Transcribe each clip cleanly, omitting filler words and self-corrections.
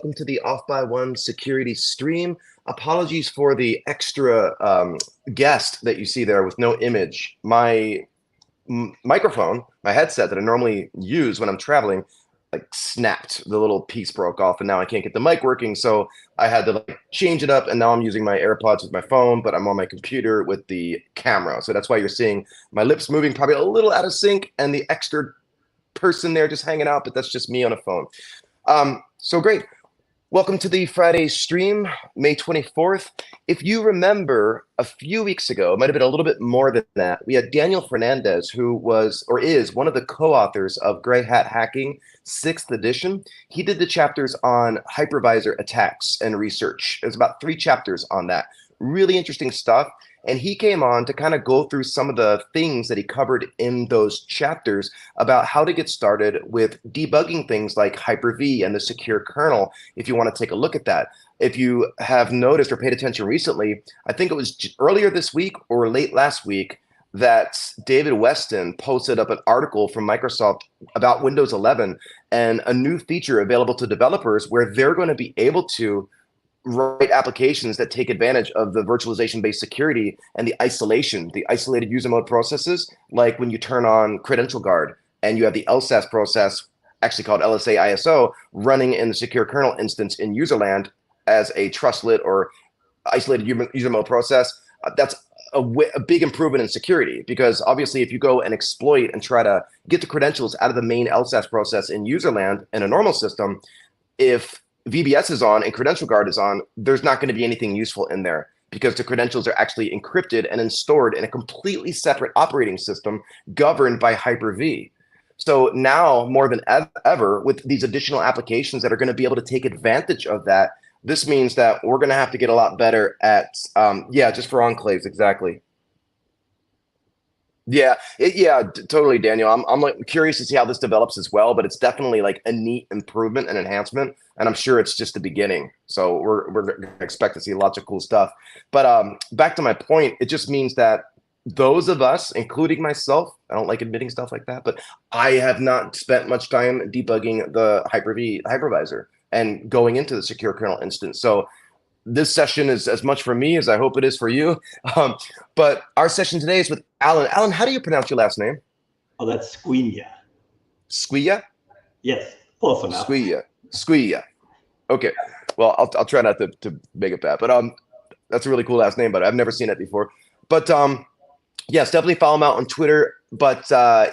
welcome to the Off by One security stream. Apologies for the extra guest that you see there with no image. My microphone, my headset that I normally use when I'm traveling, like snapped. The little piece broke off, and now I can't get the mic working. So I had to like change it up, and now I'm using my AirPods with my phone, but I'm on my computer with the camera. So that's why you're seeing my lips moving probably a little out of sync, and the extra person there just hanging out, but that's just me on a phone. So great. Welcome to the Friday stream, May 24th. If you remember a few weeks ago, it might have been a little bit more than that, we had Daniel Fernandez, who was or is one of the co-authors of Gray Hat Hacking, 6th edition. He did the chapters on hypervisor attacks and research. There's about 3 chapters on that. Really interesting stuff. And he came on to kind of go through some of the things that he covered in those chapters about how to get started with debugging things like Hyper-V and the secure kernel, if you want to take a look at that. If you have noticed or paid attention recently, I think it was earlier this week or late last week that David Weston posted up an article from Microsoft about Windows 11 and a new feature available to developers where they're going to be able to write applications that take advantage of the virtualization-based security and the isolated user mode processes, like when you turn on Credential Guard and you have the LSASS process, actually called LSA ISO, running in the secure kernel instance in userland as a trustlet or isolated user mode process. That's a big improvement in security, because obviously if you go and exploit and try to get the credentials out of the main LSASS process in userland in a normal system, if VBS is on and Credential Guard is on, there's not going to be anything useful in there, because the credentials are actually encrypted and then stored in a completely separate operating system governed by Hyper-V. So now, more than ever, with these additional applications that are going to be able to take advantage of that, this means that we're going to have to get a lot better at, just for enclaves, exactly. Yeah, totally, Daniel. I'm like curious to see how this develops as well, but it's definitely like a neat improvement and enhancement, and I'm sure it's just the beginning. So we're going to expect to see lots of cool stuff. But back to my point, it just means that those of us, including myself, I don't like admitting stuff like that, but I have not spent much time debugging the Hyper-V hypervisor and going into the secure kernel instance. So this session is as much for me as I hope it is for you. But our session today is with Alan. Alan, how do you pronounce your last name? Oh, that's Sguigna. Sguigna? Yes, close enough. Sguigna. Okay. Well, I'll try not to make it bad, but that's a really cool last name, but I've never seen it before. But yes, definitely follow him out on Twitter. But I'll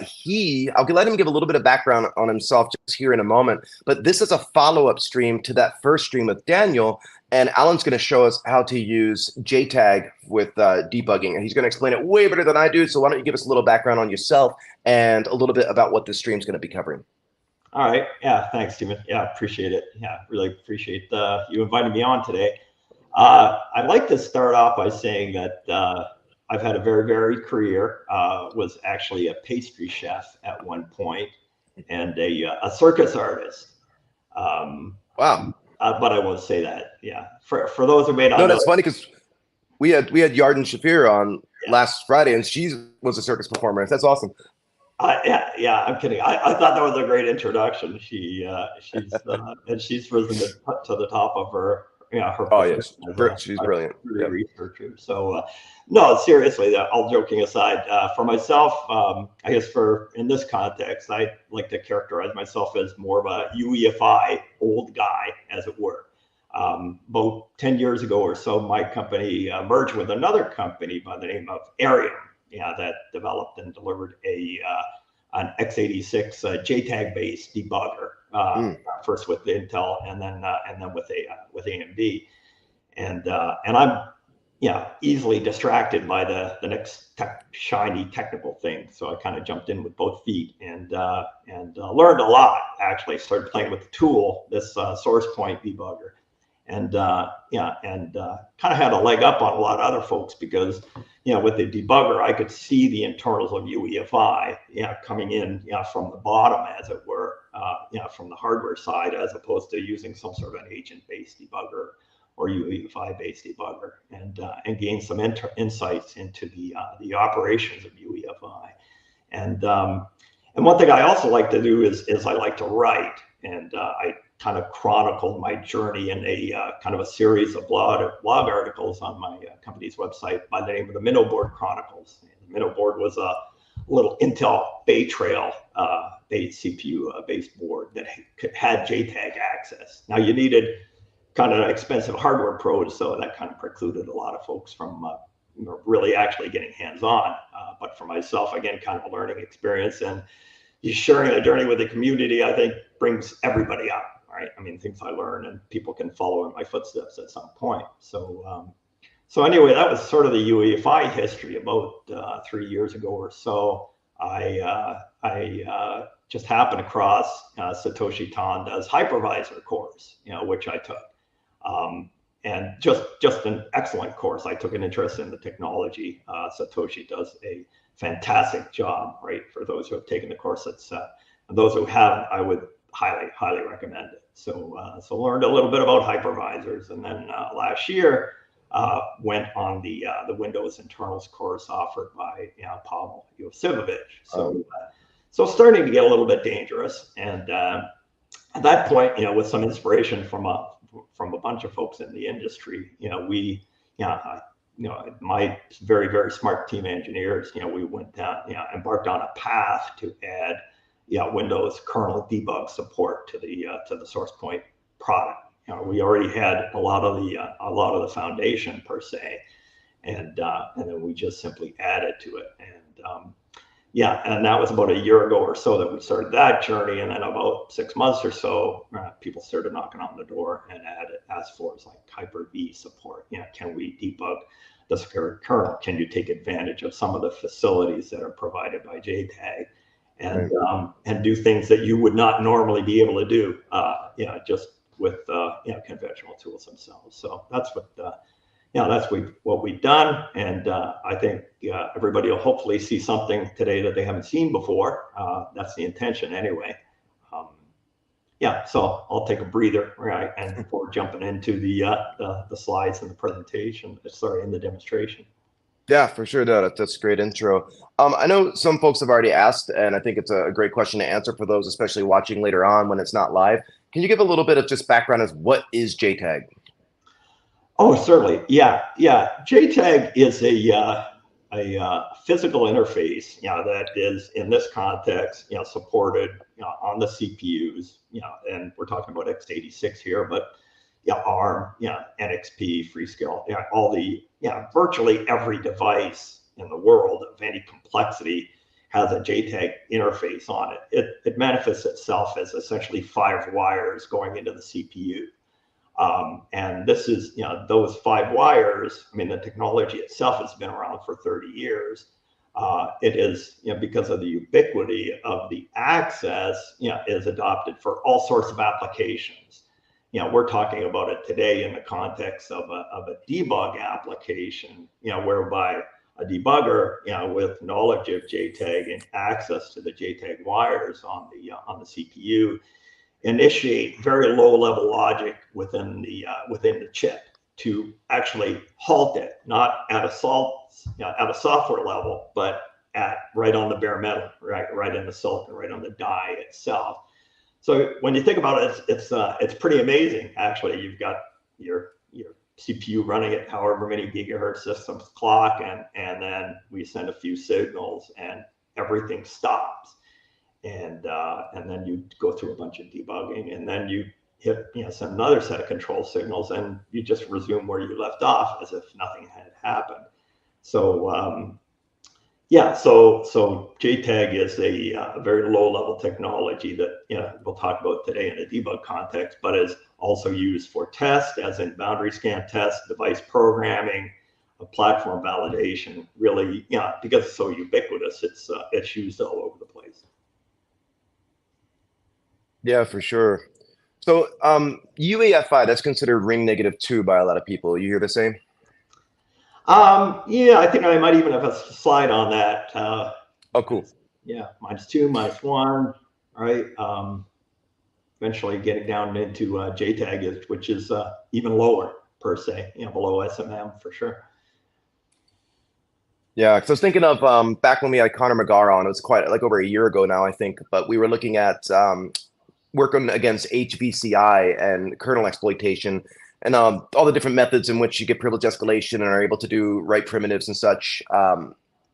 let him give a little bit of background on himself just here in a moment. But this is a follow-up stream to that first stream with Daniel. And Alan's going to show us how to use JTAG with debugging. And he's going to explain it way better than I do. So why don't you give us a little background on yourself and a little bit about what this stream is going to be covering. All right. Yeah, thanks, Stephen. Yeah, appreciate it. Yeah, really appreciate you inviting me on today. I'd like to start off by saying that I've had a very varied career. Was actually a pastry chef at one point and a circus artist. Wow. But I won't say that. Yeah, for those who may not know. No, that's funny because we had Yarden Shafir on last Friday, and she was a circus performer. That's awesome. Yeah, I'm kidding. I thought that was a great introduction. She's risen to the top of her. Her. Oh yes, she's brilliant. Researcher. So, no, seriously, all joking aside, for myself, I guess in this context, I like to characterize myself as more of a UEFI old guy, as it were. About 10 years ago or so, my company merged with another company by the name of Arium, that developed and delivered an x86 JTAG-based debugger. First with Intel and then with AMD, and I'm easily distracted by the next shiny technical thing. So I kind of jumped in with both feet and learned a lot. Actually, started playing with the tool, this source point debugger, and kind of had a leg up on a lot of other folks because with the debugger I could see the internals of UEFI coming in from the bottom, as it were. From the hardware side, as opposed to using some sort of an agent-based debugger or UEFI-based debugger, and gain some insights into the operations of UEFI. And one thing I also like to do is I like to write, and I kind of chronicled my journey in a kind of a series of blog articles on my company's website by the name of the Minnow Board Chronicles. And the Minnow Board was a little Intel Bay Trail based CPU based board that had JTAG access. Now you needed kind of expensive hardware pros, so that kind of precluded a lot of folks from really actually getting hands-on. But for myself, again, kind of a learning experience, and sharing the journey with the community, I think brings everybody up, right? I mean, things I learn and people can follow in my footsteps at some point. So, so anyway, that was sort of the UEFI history. About 3 years ago or so, I just happened across Satoshi Tanda's hypervisor course, which I took. And just an excellent course. I took an interest in the technology. Satoshi does a fantastic job, right? For those who have taken the course, those who haven't, I would highly recommend it. So learned a little bit about hypervisors, and then last year went on the Windows internals course offered by Pavel Josivovich. So starting to get a little bit dangerous, and at that point, with some inspiration from a bunch of folks in the industry, my very smart team engineers, we went down, embarked on a path to add, Windows kernel debug support to the source point product. We already had a lot of the foundation per se, and then we just simply added to it. And that was about a year ago or so that we started that journey. And then about 6 months or so, people started knocking on the door and asked for like Hyper-V support. Can we debug the secure kernel? Can you take advantage of some of the facilities that are provided by JTAG and do things that you would not normally be able to do, just with conventional tools themselves. So that's what we've done, and I think everybody will hopefully see something today that they haven't seen before. That's the intention, anyway. So I'll take a breather, right, and before jumping into the slides and the presentation, in the demonstration. Yeah, for sure. That's a great intro. I know some folks have already asked, and I think it's a great question to answer for those, especially watching later on when it's not live. Can you give a little bit of just background as what is JTAG? Oh, certainly. Yeah. JTAG is a physical interface, that is in this context, supported, on the CPUs, and we're talking about x86 here, but ARM, NXP, Freescale, all the, virtually every device in the world of any complexity has a JTAG interface on it. It manifests itself as essentially 5 wires going into the CPU. And this is, those 5 wires, I mean, the technology itself has been around for 30 years. It is, because of the ubiquity of the access, is adopted for all sorts of applications. We're talking about it today in the context of a debug application, whereby a debugger, with knowledge of JTAG and access to the JTAG wires on the CPU, initiate very low level logic within the chip to actually halt it, not at a software level, but right on the bare metal, right in the silicon, right on the die itself. So when you think about it, it's pretty amazing. Actually, you've got your CPU running at however many gigahertz systems clock, and then we send a few signals and everything stops. And then you go through a bunch of debugging, and then you hit send another set of control signals, and you just resume where you left off as if nothing had happened. So so JTAG is a very low level technology that we'll talk about today in a debug context, but is also used for test, as in boundary scan test, device programming, platform validation. Really, because it's so ubiquitous, it's used all over the place. Yeah, for sure. So UEFI, that's considered ring -2 by a lot of people. You hear the same? Yeah, I think I might even have a slide on that. Oh, cool. Yeah, -2, -1, right? Eventually getting down into JTAG, which is even lower per se, below SMM for sure. Yeah, because I was thinking of back when we had Connor McGar on, it was quite like over a year ago now, I think, but we were looking at working against HVCI and kernel exploitation, and all the different methods in which you get privilege escalation and are able to do write primitives and such.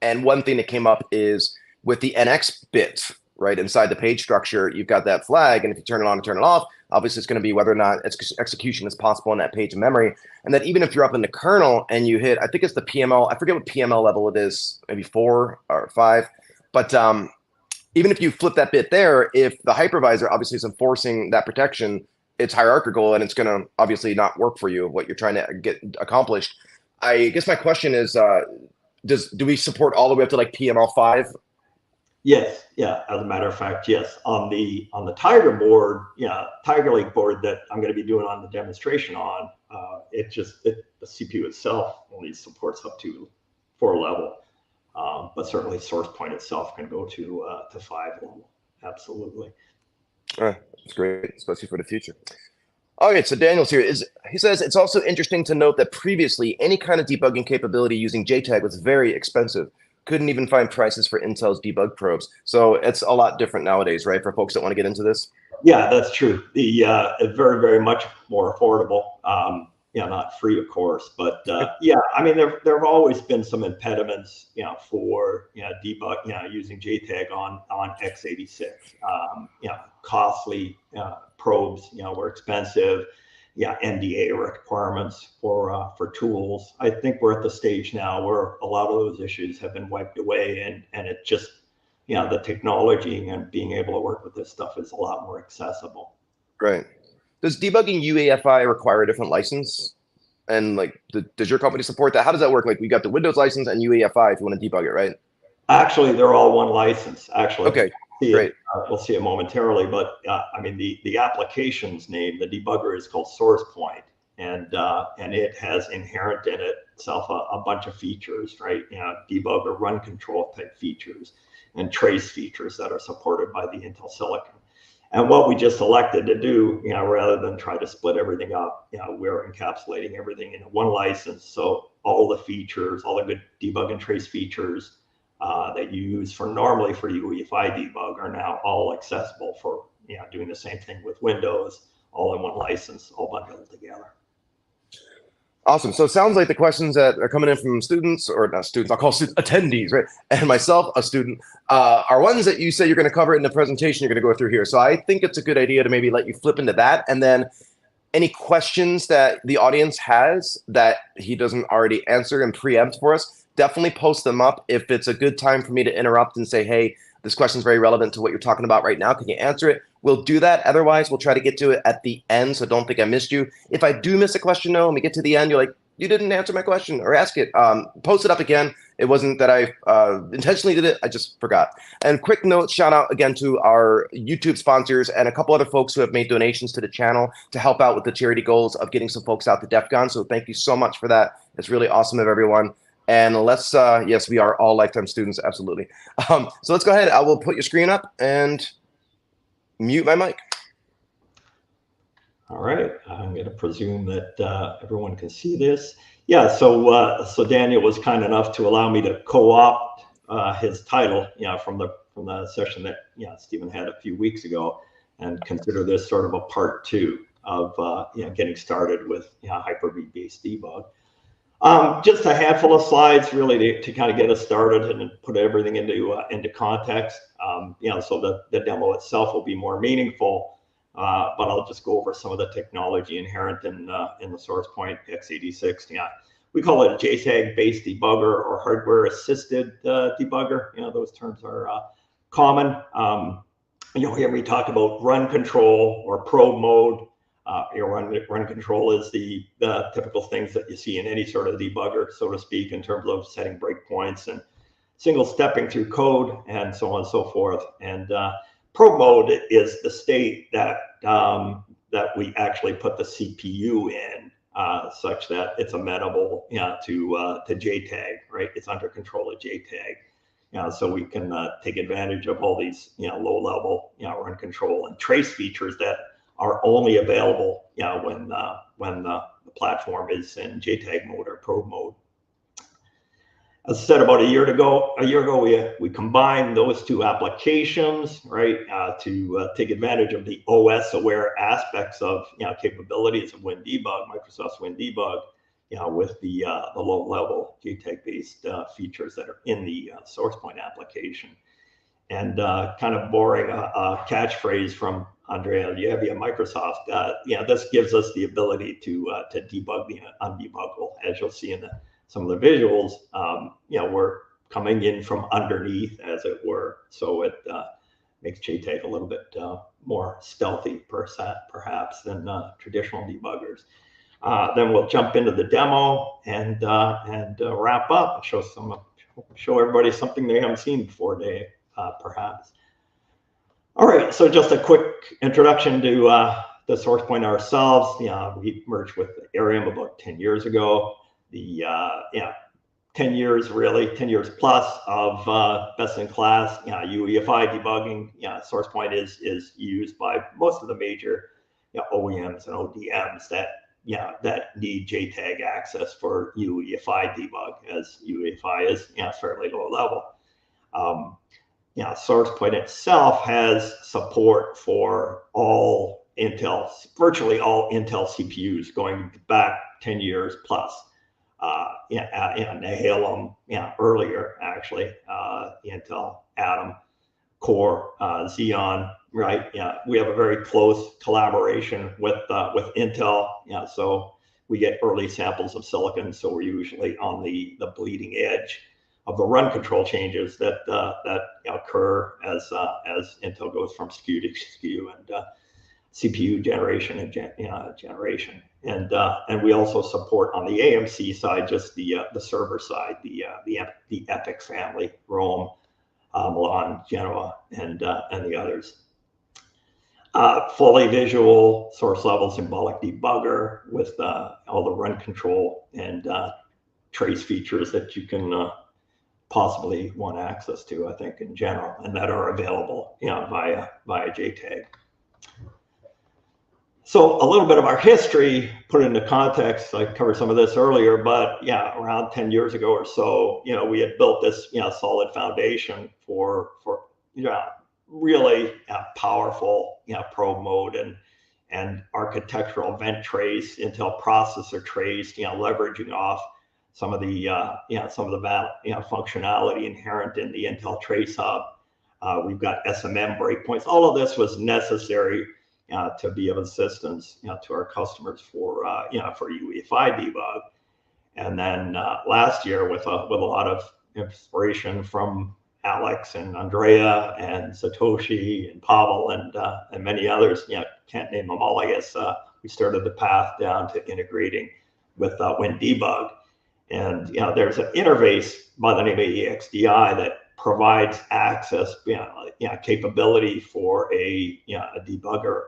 And one thing that came up is with the NX bit, right, inside the page structure, you've got that flag, and if you turn it on and turn it off, obviously it's going to be whether or not execution is possible in that page of memory. And that even if you're up in the kernel and you hit, I think it's the PML, I forget what PML level it is, maybe 4 or 5, but even if you flip that bit there, if the hypervisor obviously is enforcing that protection, it's hierarchical and it's going to obviously not work for you, what you're trying to get accomplished. I guess my question is, do we support all the way up to like PML5? Yes, yeah. As a matter of fact, yes. On the Tiger board, Tiger Lake board that I'm going to be doing on the demonstration on, the CPU itself only supports up to 4 level, but certainly source point itself can go to 5 level. Absolutely. That's great, especially for the future. All right, so Daniel's here. He says it's also interesting to note that previously any kind of debugging capability using JTAG was very expensive. Couldn't even find prices for Intel's debug probes. So it's a lot different nowadays, right? For folks that want to get into this. Yeah, that's true. It's very, very much more affordable. Not free, of course, but I mean, there have always been some impediments, for debug, using JTAG on x86. Costly probes, were expensive. NDA requirements for tools. I think we're at the stage now where a lot of those issues have been wiped away, and it just, the technology and being able to work with this stuff is a lot more accessible. Right. Does debugging UEFI require a different license? And like, does your company support that? How does that work? Like, we got the Windows license and UEFI if you want to debug it, right? Actually, they're all one license. Actually, okay, great. We'll see it momentarily, but I mean, the application's name, the debugger, is called source point, and it has inherent in itself a bunch of features, right? Debugger, run control type features, and trace features that are supported by the Intel Silicon. And what we just elected to do, rather than try to split everything up, we're encapsulating everything in one license. So all the features, all the good debug and trace features that you use normally for UEFI debug are now all accessible for doing the same thing with Windows, all in one license, all bundled together. Awesome. So it sounds like the questions that are coming in from students, or not students, I'll call students attendees, right? And myself, a student, are ones that you say you're going to cover in the presentation you're going to go through here. So I think it's a good idea to maybe let you flip into that. And then any questions that the audience has that he doesn't already answer and preempt for us, definitely post them up. If it's a good time for me to interrupt and say, hey, this question is very relevant to what you're talking about right now, can you answer it? We'll do that. Otherwise, we'll try to get to it at the end, so don't think I missed you. If I do miss a question, though, and we get to the end, you're like, you didn't answer my question, or ask it, post it up again. It wasn't that I intentionally did it, I just forgot. And quick note, shout out again to our YouTube sponsors and a couple other folks who have made donations to the channel to help out with the charity goals of getting some folks out to DEF CON. So thank you so much for that. It's really awesome of everyone. And let's, yes, we are all lifetime students, absolutely. So let's go ahead. I will put your screen up and mute my mic. All right, I'm going to presume that everyone can see this. Yeah, so Daniel was kind enough to allow me to co-opt his title, from the session that Stephen had a few weeks ago, and consider this sort of a part 2 of getting started with Hyper-V based debug. Just a handful of slides really to kind of get us started and put everything into context. So the demo itself will be more meaningful, but I'll just go over some of the technology inherent in the source point x86. We call it a JTAG based debugger or hardware assisted debugger. Those terms are common. You'll hear me talk about run control or probe mode. Run control is the typical things that you see in any sort of debugger, so to speak, in terms of setting breakpoints and single stepping through code and so on and so forth. And probe mode is the state that we actually put the CPU in, such that it's amenable to JTAG, right? It's under control of JTAG. So we can take advantage of all these low level run control and trace features that are only available when the platform is in JTAG mode or probe mode. As I said, about a year ago, we combined those two applications, right, to take advantage of the OS-aware aspects of, capabilities of WinDebug, Microsoft's WinDebug, with the low-level JTAG-based features that are in the SourcePoint application. And kind of borrowing a catchphrase from Andrea Lievi at Microsoft, this gives us the ability to debug the undebuggable. As you'll see in some of the visuals, we're coming in from underneath, as it were. So it makes JTAG a little bit more stealthy, perhaps, than traditional debuggers. Then we'll jump into the demo and wrap up and show everybody something they haven't seen before, perhaps. All right, so just a quick introduction to the SourcePoint ourselves. We merged with Arium about 10 years ago. The 10 years plus of best-in-class UEFI debugging. SourcePoint is used by most of the major OEMs and ODMs that need JTAG access for UEFI debug, as UEFI is fairly low level. SourcePoint itself has support for virtually all Intel CPUs going back 10 years plus. Nehalem, earlier actually, Intel Atom Core, Xeon, right? We have a very close collaboration with Intel. So we get early samples of silicon, so we're usually on the bleeding edge of the run control changes that occur as Intel goes from SKU to SKU and CPU generation and generation. And we also support on the AMC side just the server side, the EPYC family, Rome, Milan, Genoa, and the others. Fully visual source level symbolic debugger with all the run control and trace features that you can possibly want access to, I think, in general, and that are available via JTAG. So a little bit of our history, put it into context. I covered some of this earlier, but around 10 years ago or so, we had built this solid foundation for really powerful probe mode and architectural event trace, Intel processor trace, leveraging off some of the functionality inherent in the Intel Trace Hub. We've got SMM breakpoints. All of this was necessary to be of assistance to our customers for UEFI debug. And then last year, with a lot of inspiration from Alex and Andrea and Satoshi and Pavel and many others, can't name them all, I guess, we started the path down to integrating with WinDebug. And there's an interface by the name of EXDI that provides access, capability for a debugger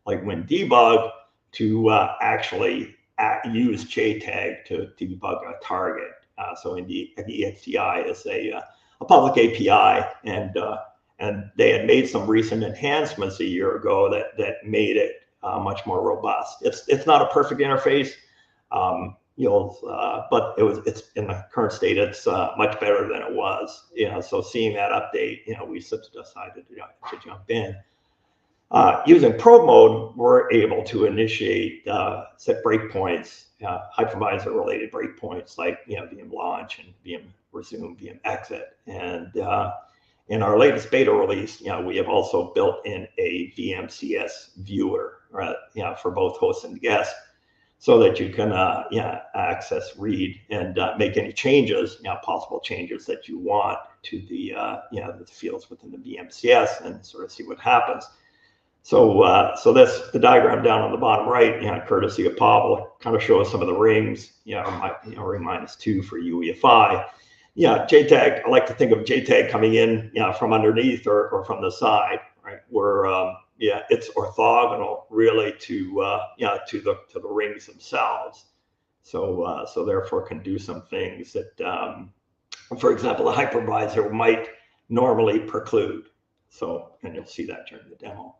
like WinDebug to actually use JTAG to debug a target. So in the EXDI is a public API, and they had made some recent enhancements a year ago that made it much more robust. It's not a perfect interface. But it's in the current state, it's much better than it was. So seeing that update, we decided to jump in. Using probe mode, we're able to initiate set breakpoints, hypervisor-related breakpoints like VM launch and VM resume, VM exit. And in our latest beta release, we have also built in a VMCS viewer, right? For both host and guest, so that you can access, read, and make any changes, possible changes that you want to the the fields within the VMCS and sort of see what happens. So the diagram down on the bottom right, courtesy of Pavel, kind of shows some of the rings. Ring -2 for UEFI. JTAG. I like to think of JTAG coming in, from underneath or from the side, right? Where it's orthogonal really to the rings themselves. So therefore can do some things that, for example, a hypervisor might normally preclude. So, and you'll see that during the demo.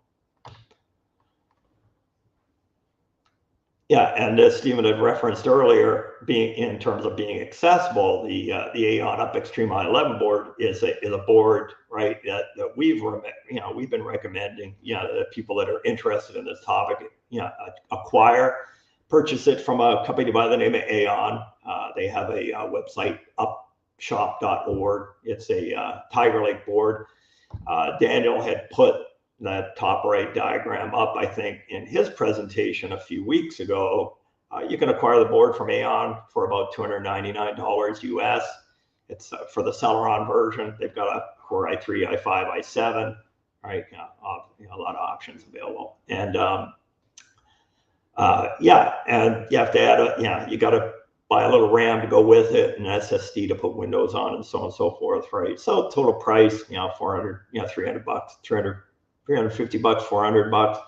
Yeah, and as Stephen had referenced earlier, being in terms of being accessible, the Aon Up Extreme i11 board is a board, right, that we've been recommending, that people that are interested in this topic, purchase it from a company by the name of Aon. They have a website, upshop.org. It's a Tiger Lake board. Daniel had put that top right diagram up, I think, in his presentation a few weeks ago. You can acquire the board from Aon for about $299 US. It's for the Celeron version. They've got a Core i3, i5, i7, right? A lot of options available. And and you have to add you got to buy a little RAM to go with it, and an SSD to put Windows on, and so on and so forth, right? So total price, $400, $300, $350, $400.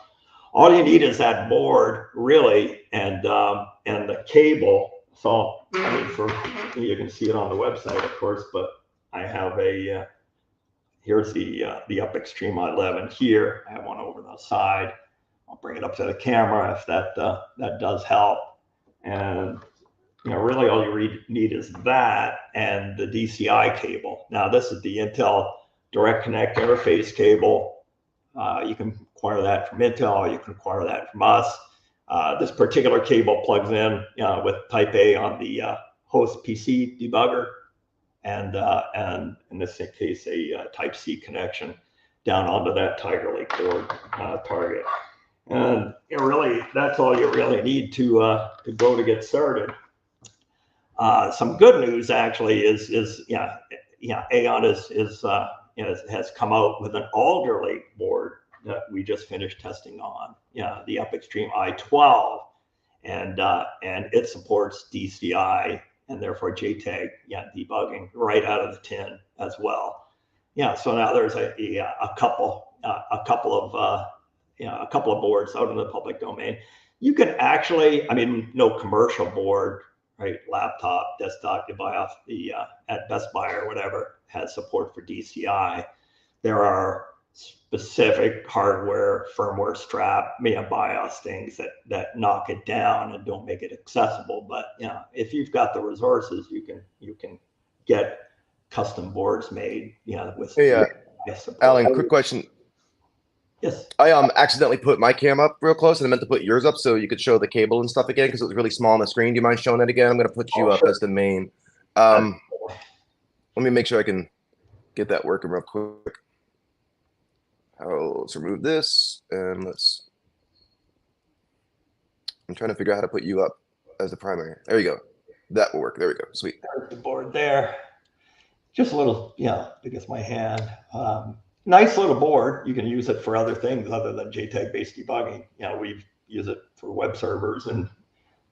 All you need is that board, really, and the cable. So I mean, you can see it on the website, of course, but I have here's the Up Extreme i11 here. I have one over the side. I'll bring it up to the camera if that does help. And really all you need is that and the DCI cable. Now this is the Intel Direct Connect interface cable. You can acquire that from Intel, you can acquire that from us. This particular cable plugs in with Type A on the host PC debugger, and in this case a Type C connection down onto that Tiger Lake board target. And really, that's all you really need to go to get started. Some good news actually is Aon has come out with an Alder Lake board that we just finished testing on. The Up Extreme i12, and it supports DCI and therefore JTAG debugging right out of the tin as well. So now there's a couple of boards out in the public domain. You can actually, no commercial board, right? Laptop, desktop, you buy off the at Best Buy or whatever has support for DCI. There are specific hardware, firmware strap, BIOS things that knock it down and don't make it accessible. But if you've got the resources, you can get custom boards made. With Alan, quick question. Yes. I accidentally put my camera up real close, and I meant to put yours up so you could show the cable and stuff again because it was really small on the screen. Do you mind showing that again? I'm going to put you up as the main. Let me make sure I can get that working real quick. Let's remove this, and I'm trying to figure out how to put you up as the primary. There you go. That will work. There we go. Sweet. There's the board there. Just a little, big as my hand. Nice little board. You can use it for other things other than JTAG-based debugging. We use it for web servers and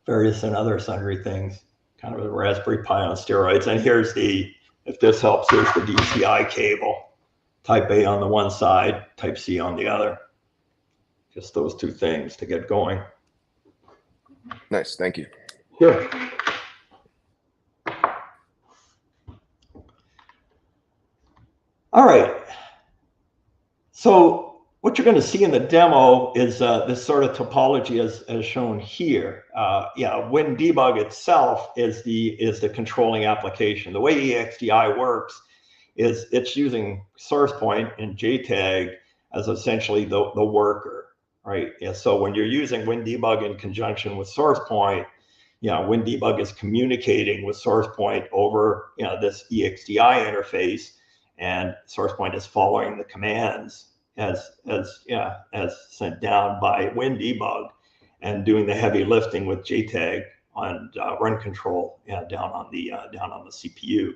various and other sundry things. Kind of a Raspberry Pi on steroids. And here's if this helps, here's the DCI cable. Type A on the one side, Type C on the other. Just those two things to get going. Nice, thank you. Sure. All right. So what you're going to see in the demo is this sort of topology as shown here. WinDebug itself is the controlling application. The way EXDI works is it's using SourcePoint and JTAG as essentially the worker, right? So when you're using WinDebug in conjunction with SourcePoint, WinDebug is communicating with SourcePoint over this EXDI interface, and SourcePoint is following the commands as sent down by WinDebug and doing the heavy lifting with JTAG on run control down on the CPU.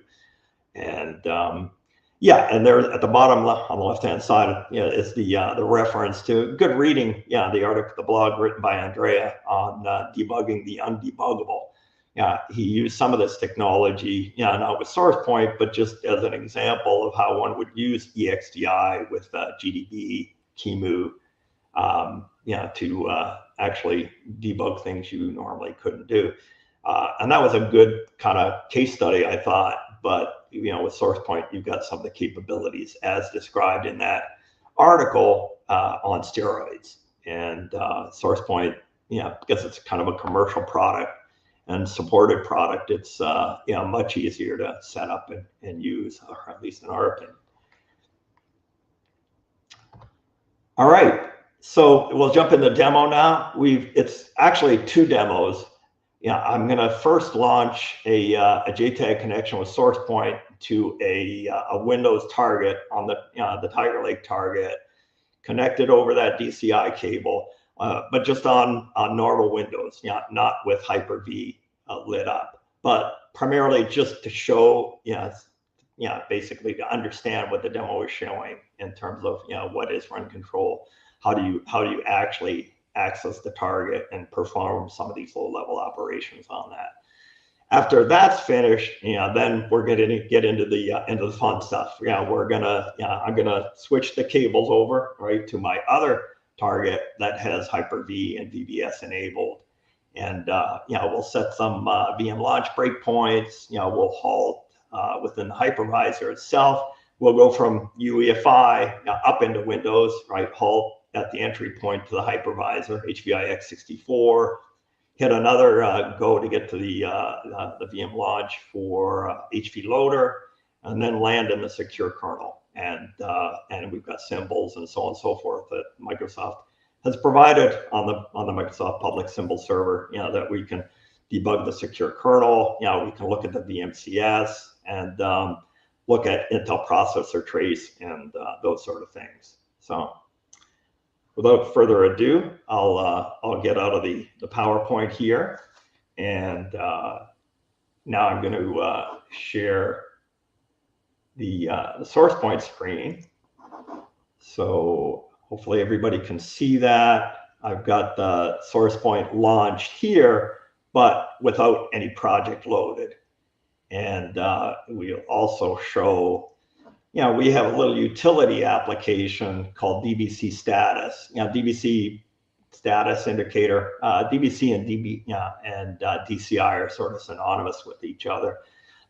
And and there at the bottom left on the left-hand side is the reference to good reading. The article, the blog written by Andrea on debugging the undebuggable. He used some of this technology, not with SourcePoint, but just as an example of how one would use EXDI with GDB, QEMU, to actually debug things you normally couldn't do. And that was a good kind of case study, I thought. But with SourcePoint, you've got some of the capabilities as described in that article on steroids. And SourcePoint, because it's kind of a commercial product and supported product, it's much easier to set up and use, or at least in our opinion. All right, so we'll jump into demo now. It's actually 2 demos. I'm going to first launch a JTAG connection with SourcePoint to a Windows target on the Tiger Lake target, connected over that DCI cable, but just on normal Windows, not with Hyper-V lit up, but primarily just to show, basically to understand what the demo is showing in terms of, what is run control, how do you actually access the target and perform some of these low-level operations on that. After that's finished, then we're going to get into the fun stuff. I'm gonna switch the cables over, right, to my other target that has Hyper-V and VBS enabled, and we'll set some VM launch breakpoints. We'll halt within the hypervisor itself. We'll go from UEFI up into Windows, right, halt at the entry point to the hypervisor, HVI x64, hit another go to get to the VM launch for HV loader, and then land in the secure kernel. And we've got symbols and so on and so forth that Microsoft has provided on the Microsoft public symbol server, that we can debug the secure kernel. We can look at the VMCS and look at Intel processor trace and those sort of things. So without further ado, I'll get out of the PowerPoint here, and now I'm going to share the SourcePoint screen. So hopefully everybody can see that. I've got the SourcePoint launched here, but without any project loaded. And we'll also show, we have a little utility application called DBC status. DBC status indicator, DBC and DCI are sort of synonymous with each other.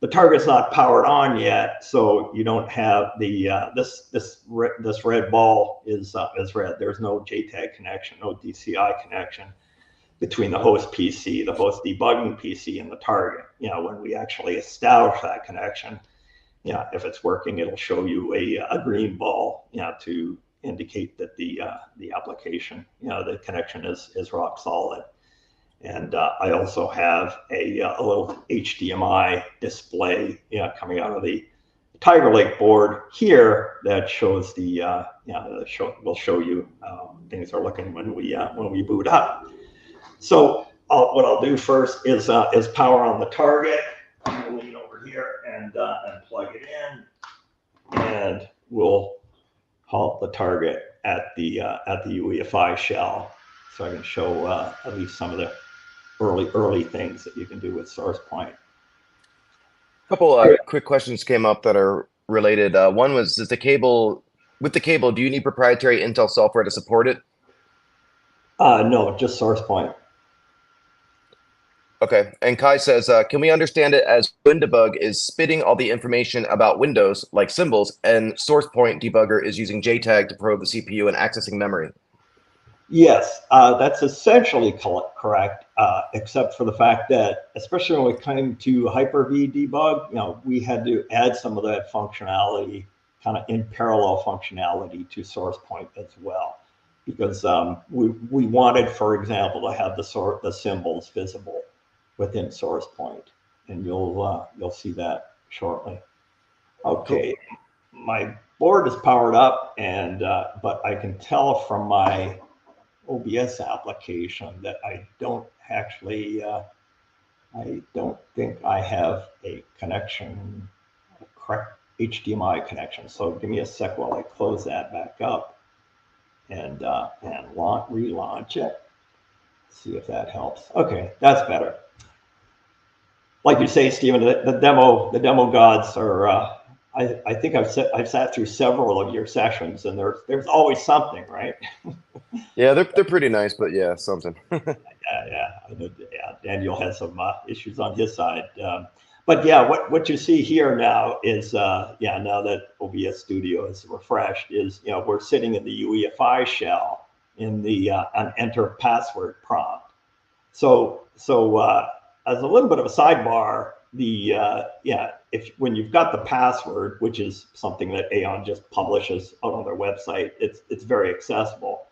The target's not powered on yet, so you don't have the this red ball is red. There's no JTAG connection, no DCI connection between the host PC, the host debugging PC, and the target. When we actually establish that connection, if it's working, it'll show you a green ball, to indicate that the application, the connection is rock solid. And I also have a little HDMI display, coming out of the Tiger Lake board here that shows the, will show you how things are looking when we boot up. So what I'll do first is power on the target. I'm going to lean over here and plug it in, and we'll halt the target at the UEFI shell, so I can show at least some of the early things that you can do with SourcePoint. A couple quick questions came up that are related. One was, with the cable, do you need proprietary Intel software to support it? No, just SourcePoint. Okay, and Kai says, can we understand it as WinDebug is spitting all the information about Windows, like symbols, and SourcePoint debugger is using JTAG to probe the CPU and accessing memory? Yes, that's essentially correct, except for the fact that, especially when we came to Hyper-V debug, we had to add some of that functionality, kind of in parallel functionality, to SourcePoint as well, because we wanted, for example, to have the symbols visible within SourcePoint, and you'll see that shortly. Okay, my board is powered up, and but I can tell from my OBS application that I don't actually, I don't think I have a connection, a correct HDMI connection. So give me a sec while I close that back up and relaunch it. See if that helps. Okay, that's better. Like you say, Stephen, the demo gods are. I think I've sat through several of your sessions, and there's always something, right? Yeah, they're pretty nice, but yeah, something. yeah. Daniel has some issues on his side, but yeah, what you see here now is now that OBS Studio is refreshed, is we're sitting in the UEFI shell in the an enter password prompt. as a little bit of a sidebar, if when you've got the password, which is something that Aon just publishes out on their website, it's very accessible.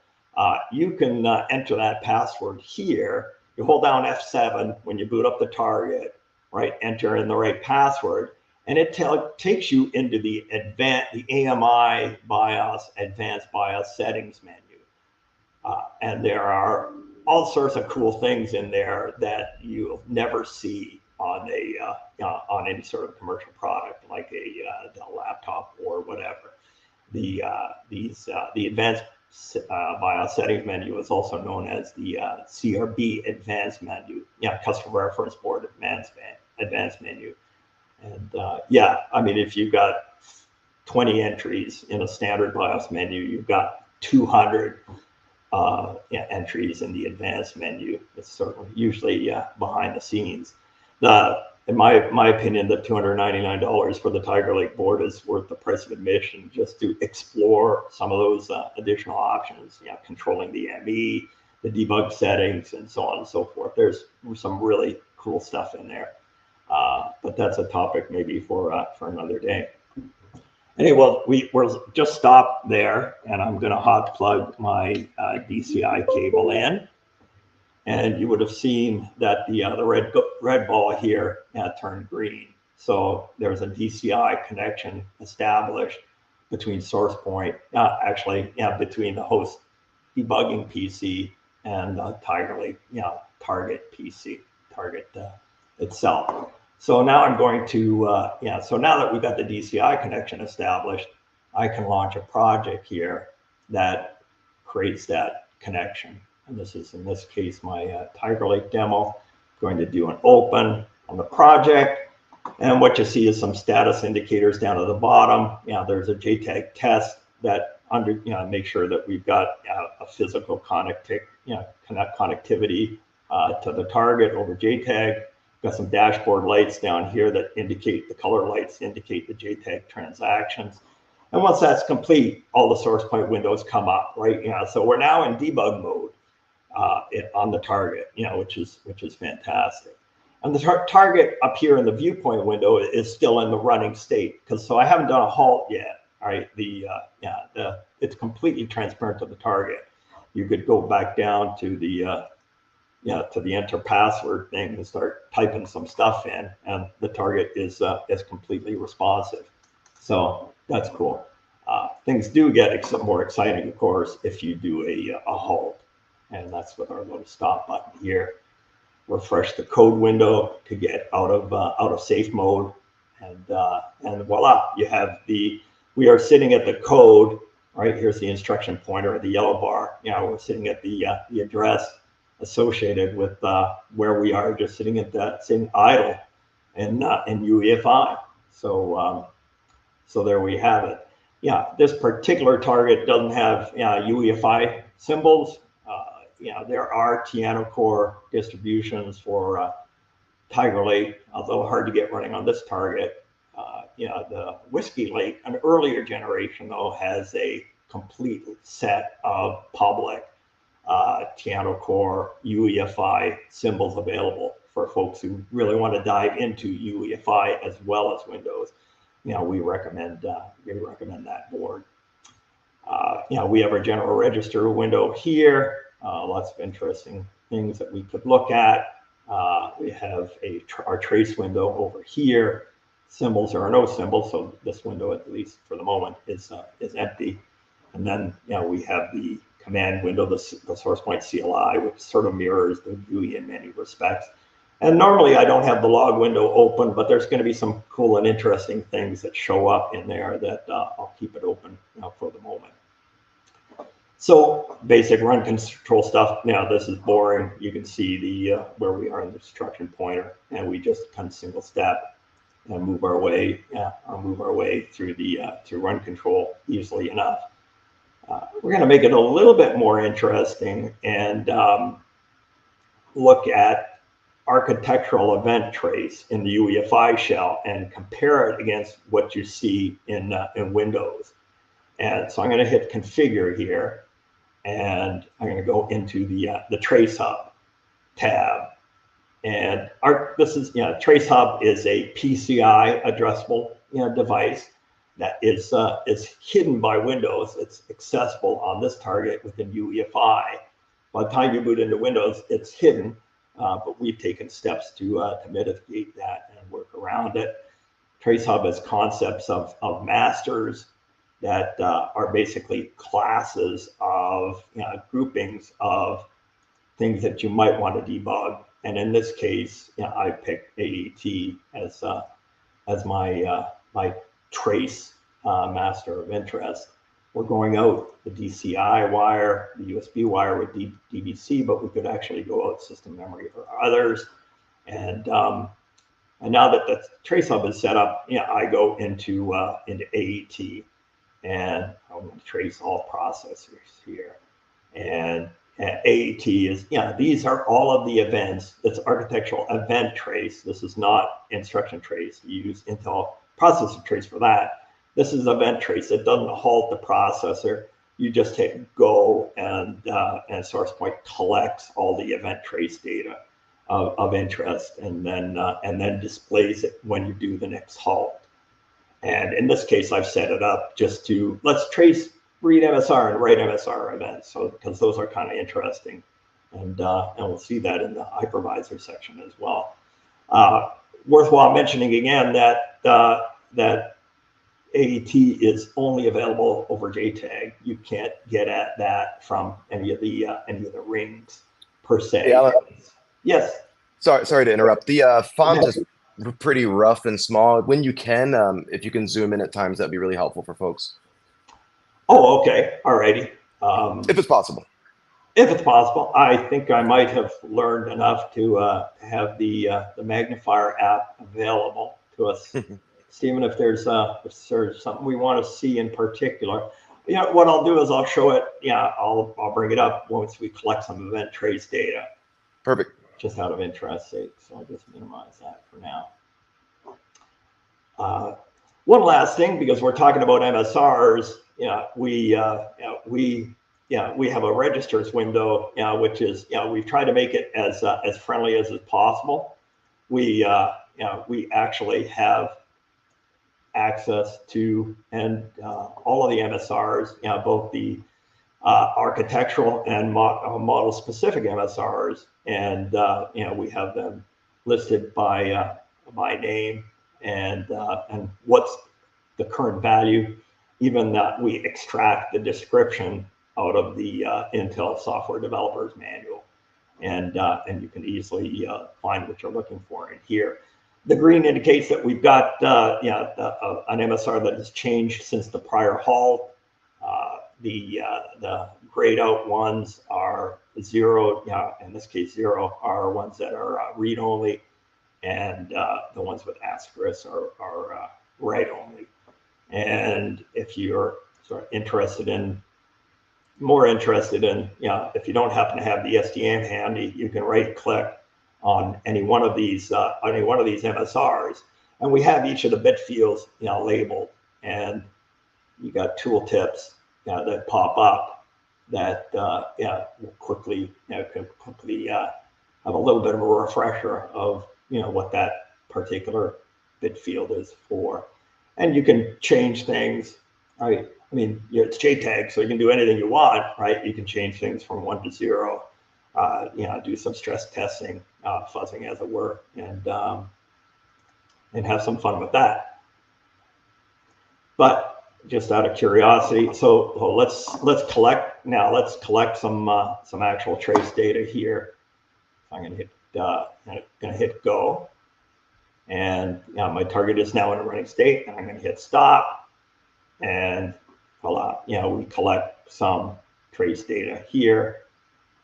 You can enter that password here. You hold down F7 when you boot up the target, right? Enter in the right password, and it takes you into the AMI BIOS Advanced BIOS Settings menu. And there are all sorts of cool things in there that you'll never see on any sort of commercial product like a Dell laptop or whatever. The Advanced BIOS Settings menu is also known as the CRB Advanced menu, Customer Reference Board Advanced menu. And I mean, if you've got 20 entries in a standard BIOS menu, you've got 200 entries in the advanced menu. It's sort of usually behind the scenes. In my opinion, the $299 for the Tiger Lake board is worth the price of admission just to explore some of those additional options, controlling the ME, the debug settings, and so on and so forth. There's some really cool stuff in there, but that's a topic maybe for another day. Anyway, we'll just stop there, and I'm going to hot plug my DCI cable in, and you would have seen that the red ball here turned green. So there's a DCI connection established between SourcePoint, between the host debugging PC and the Tiger Lake, target PC, target itself. So now I'm going to, so now that we've got the DCI connection established, I can launch a project here that creates that connection. And this is, in this case, my Tiger Lake demo. I'm going to do an open on the project. And what you see is some status indicators down at the bottom. There's a JTAG test that make sure that we've got a physical connectivity to the target over JTAG. Got some dashboard lights down here that indicate, the color lights indicate the JTAG transactions. And once that's complete, all the SourcePoint windows come up, right? So we're now in debug mode on the target, which is fantastic. And the target up here in the viewpoint window is still in the running state, so I haven't done a halt yet, right? It's completely transparent to the target. You could go back down to the to the enter password thing and start typing some stuff in, and the target is completely responsive. So that's cool. Things do get more exciting, of course, if you do a halt, and that's with our little stop button here. Refresh the code window to get out of safe mode, and voila, you have we are sitting at the code. Right, here's the instruction pointer, the yellow bar. We're sitting at the address associated with where we are, just sitting idle and not in UEFI. So there we have it. This particular target doesn't have UEFI symbols. There are Tiano Core distributions for Tiger Lake, although hard to get running on this target. The Whiskey Lake, an earlier generation though, has a complete set of public Tiano Core UEFI symbols available for folks who really want to dive into UEFI as well as Windows. We recommend that board. We have our general register window here. Lots of interesting things that we could look at. We have our trace window over here. Symbols, there are no symbols, so this window, at least for the moment, is empty. And then we have the command window, the SourcePoint CLI, which sort of mirrors the GUI in many respects. And normally I don't have the log window open, but there's going to be some cool and interesting things that show up in there that I'll keep it open for the moment. So basic run control stuff. This is boring. You can see the where we are in the instruction pointer, and we just kind of single step and move our way through the through run control easily enough. We're going to make it a little bit more interesting and look at architectural event trace in the UEFI shell and compare it against what you see in Windows. And so I'm going to hit configure here, and I'm going to go into the trace hub tab. And this is, Trace Hub is a PCI addressable, device that is hidden by Windows. It's accessible on this target within UEFI. By the time you boot into Windows, it's hidden, but we've taken steps to mitigate that and work around it. Trace Hub has concepts of masters that are basically classes of groupings of things that you might want to debug. And in this case, I picked AET as my trace master of interest. We're going out the DCI wire, the USB wire with DVC, but we could actually go out system memory for others. And now that the Trace Hub is set up, I go into AET, and I'm going to trace all processors here. And AET is, these are all of the events. That's architectural event trace. This is not instruction trace. You use Intel processor trace for that. This is event trace. It doesn't halt the processor. You just hit go, and SourcePoint collects all the event trace data of interest, and then displays it when you do the next halt. And in this case, I've set it up just to, let's trace read MSR and write MSR events, so because those are kind of interesting, and we'll see that in the hypervisor section as well. Worthwhile mentioning again that that AET is only available over JTAG. You can't get at that from any of the rings per se. Yeah, yes. Sorry to interrupt. The font is pretty rough and small. When you can, if you can zoom in at times, that'd be really helpful for folks. Oh, okay. All righty. If it's possible. If it's possible. I think I might have learned enough to have the magnifier app available to us. Stephen, if there's something we want to see in particular, what I'll do is I'll show it. I'll bring it up once we collect some event trace data. Perfect. Just out of interest sake, so I'll just minimize that for now. One last thing, because we're talking about MSRs, we have a registers window, which is, we've tried to make it as friendly as possible. We actually have access to all of the MSRs, both the architectural and model specific MSRs, and we have them listed by name and what's the current value. Even that we extract the description out of the Intel Software Developers Manual, and you can easily find what you're looking for in here. The green indicates that we've got an MSR that has changed since the prior halt. The grayed out ones are 0. In this case, 0 are ones that are read only, and the ones with asterisks are write only. And if you're sort of more interested in, if you don't happen to have the SDM handy, you can right click on any one of these MSRs, and we have each of the bit fields labeled, and you got tooltips that pop up that will quickly have a little bit of a refresher of what that particular bit field is for. And you can change things, right? I mean, it's JTAG, so you can do anything you want, right? You can change things from 1 to 0, do some stress testing, fuzzing as it were, and have some fun with that. But just out of curiosity, so let's collect now. Let's collect some actual trace data here. I'm gonna hit go. And my target is now in a running state, and I'm going to hit stop, and we collect some trace data here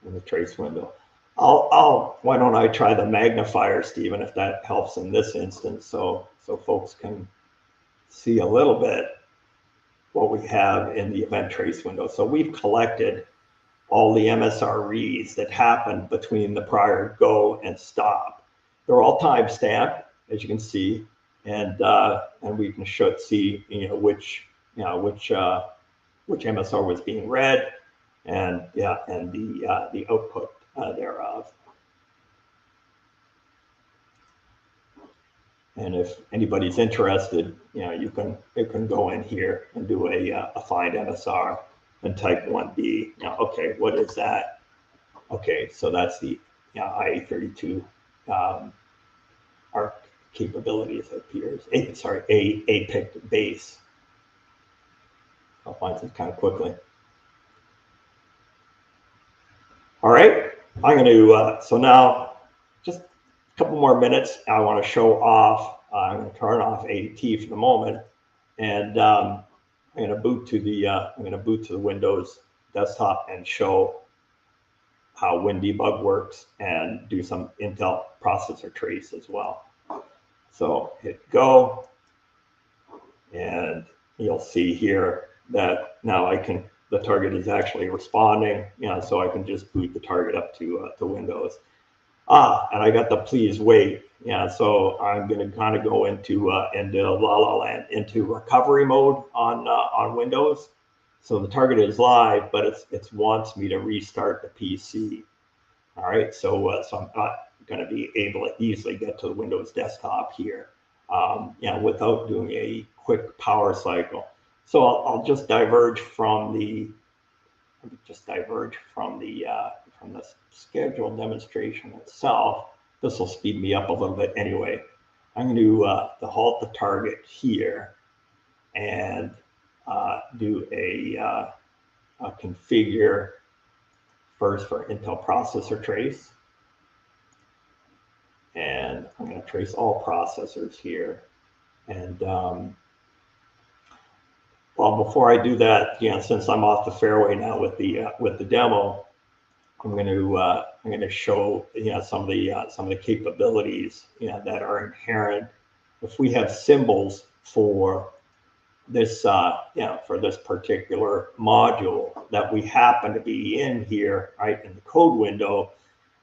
in the trace window. Why don't I try the magnifier, Stephen, if that helps in this instance, so folks can see a little bit what we have in the event trace window. So we've collected all the MSR reads that happened between the prior go and stop. They're all time stamped, as you can see, and we can see which MSR was being read, and the output thereof. And if anybody's interested, you can go in here and do a find MSR and type 1B. Now, okay, what is that? Okay, so that's the IA32 ARC capabilities appears. APIC base. I'll find this kind of quickly. All right, I'm going to, so now just a couple more minutes. I want to show off, I'm going to turn off ADT for the moment, and I'm going to boot to the Windows desktop and show how WinDebug works and do some Intel processor trace as well. So hit go, and you'll see here that now the target is actually responding, so I can just boot the target up to Windows. And I got the please wait. So I'm going to kind of go into La La Land, into recovery mode on Windows. So the target is live, but it wants me to restart the PC. All right, so I'm not going to be able to easily get to the Windows desktop here, without doing a quick power cycle. So I'll just diverge from the scheduled demonstration itself. This will speed me up a little bit anyway. I'm going to halt the target here and do a configure first for Intel processor trace. And I'm going to trace all processors here. And well, before I do that, since I'm off the fairway now with the demo, I'm going to show some of the capabilities that are inherent. If we have symbols for this for this particular module that we happen to be in here, right in the code window,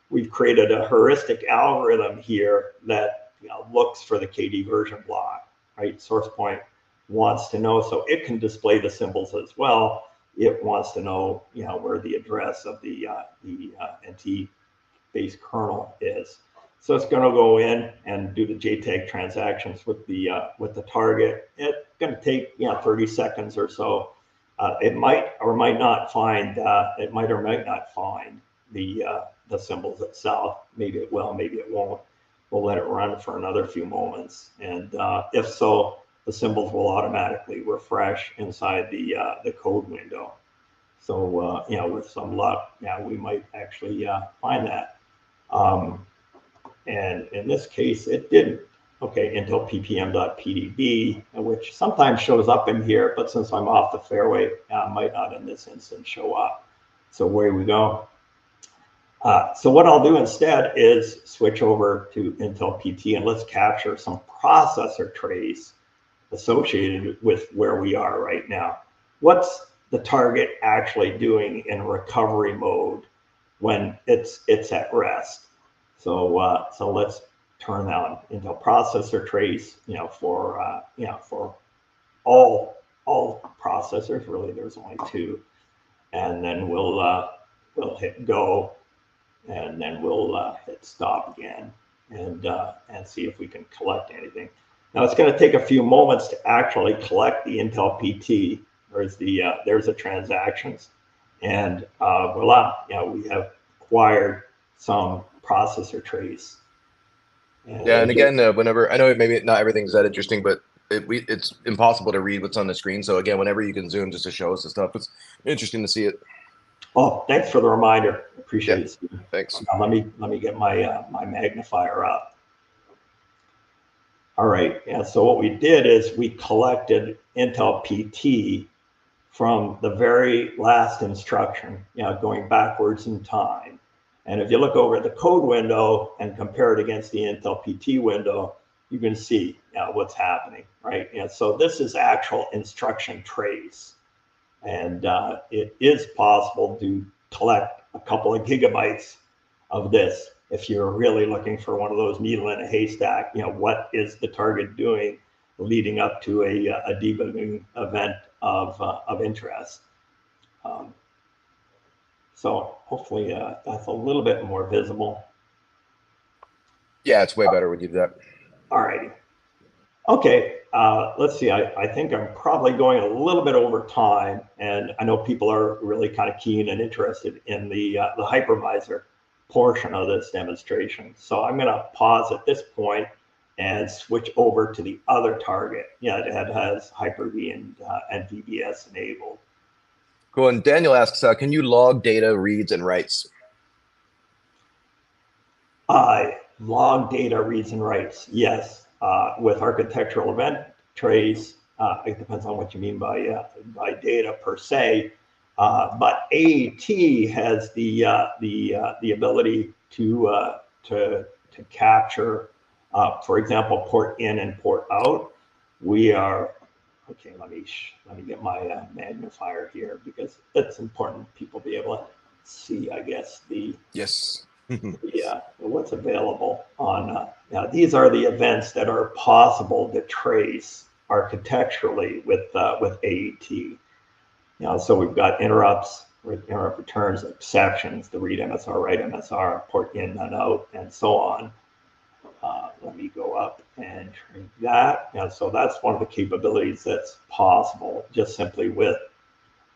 we've created a heuristic algorithm here that looks for the KD version block, right? Source point wants to know, so it can display the symbols as well. It wants to know, where the address of the NT-based kernel is. So it's going to go in and do the JTAG transactions with the target. It's going to take 30 seconds or so. It might or might not find the symbols itself. Maybe it will, maybe it won't. We'll let it run for another few moments, and if so, the symbols will automatically refresh inside the code window. So with some luck, we might actually find that. And in this case, it didn't. Okay, Intel ppm.pdb, which sometimes shows up in here, but since I'm off the fairway, might not in this instance show up. So away we go. So what I'll do instead is switch over to Intel PT, and let's capture some processor trace associated with where we are right now. What's the target actually doing in recovery mode when it's at rest? So so let's turn on Intel processor trace, for all processors. Really, there's only two, and then we'll hit go, and then we'll hit stop again, and see if we can collect anything. Now it's going to take a few moments to actually collect the Intel PT. There's the transactions, and voila, we have acquired some processor trace. And again, whenever, I know maybe not everything's that interesting, but it's impossible to read what's on the screen. So again, whenever you can zoom just to show us the stuff, it's interesting to see it. Oh, thanks for the reminder. Appreciate it, Steve. Thanks. Let me get my my magnifier up. All right, and so what we did is we collected Intel PT from the very last instruction, going backwards in time. And if you look over at the code window and compare it against the Intel PT window, you can see what's happening, right? And so this is actual instruction trace. And it is possible to collect a couple of gigabytes of this if you're really looking for one of those needle in a haystack. What is the target doing leading up to a debugging event of interest? So hopefully that's a little bit more visible. Yeah, it's way better when you do that. All righty. Okay, let's see. I think I'm probably going a little bit over time, and I know people are really kind of keen and interested in the hypervisor portion of this demonstration. So I'm going to pause at this point and switch over to the other target. Yeah, that has Hyper-V and VBS enabled. Cool. And Daniel asks, can you log data reads and writes? Log data reads and writes, yes. With architectural event trace, it depends on what you mean by data per se. But AET has the ability to capture, for example, port in and port out. We are okay. Let me get my magnifier here because it's important people be able to see, I guess, the Yes. what's available on. Now, these are the events that are possible to trace architecturally with AET. So we've got interrupts, interrupt returns, exceptions, the read MSR, write MSR, port in and out, and so on. Let me go up and shrink that. So that's one of the capabilities that's possible just simply with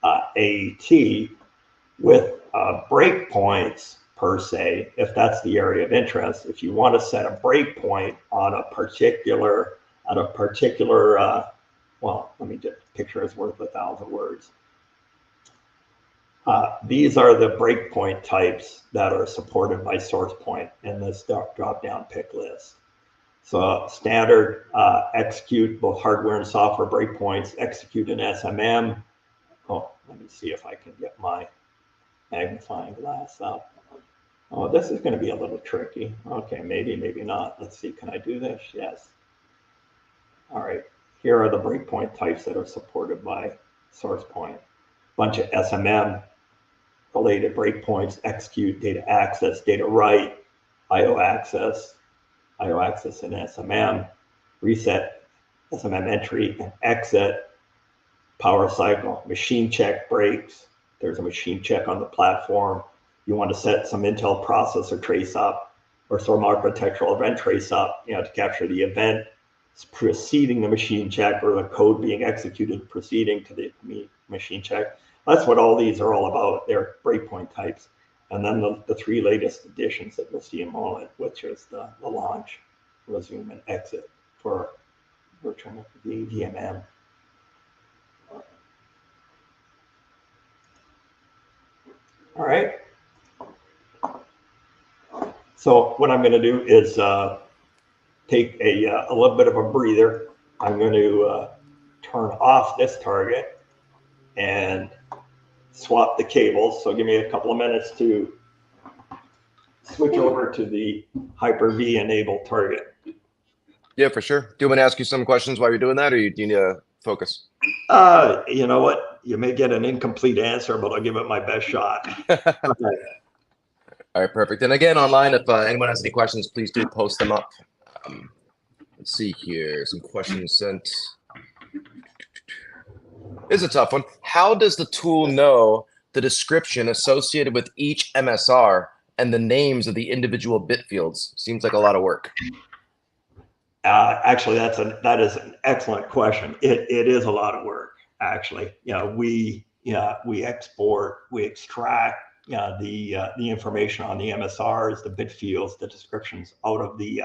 AET. With breakpoints per se, if that's the area of interest, if you want to set a breakpoint on a particular, well, let me just, picture is worth 1,000 words. These are the breakpoint types that are supported by SourcePoint in this drop-down pick list. So standard execute both hardware and software breakpoints, execute an SMM. Oh, let me see if I can get my magnifying glass up. Oh, this is going to be a little tricky. Okay, maybe not. Let's see, can I do this? Yes. All right, here are the breakpoint types that are supported by SourcePoint. Bunch of SMM related breakpoints: execute, data access, data write, IO access and SMM, reset, SMM entry and exit, power cycle, machine check breaks. There's a machine check on the platform. You want to set some Intel processor trace up or some architectural event trace up, to capture the event preceding the machine check or the code being executed proceeding to the machine check. That's what all these are all about. They're breakpoint types. And then the three latest additions that you'll see in a moment, which is the launch, resume, and exit for virtual VMM. All right. So what I'm going to do is take a little bit of a breather. I'm going to turn off this target and swap the cables. So give me a couple of minutes to switch over to the Hyper-V enabled target. Yeah, for sure. Do you want me to ask you some questions while you're doing that, or do you need to focus? You know what? You may get an incomplete answer, but I'll give it my best shot. All right, perfect. And again, online, if anyone has any questions, please do post them up. Let's see here. Some questions sent. This is a tough one. How does the tool know the description associated with each MSR and the names of the individual bit fields? Seems like a lot of work. Actually, that is an excellent question. It is a lot of work. Actually, we export, we extract the information on the MSRs, the bit fields, the descriptions out of the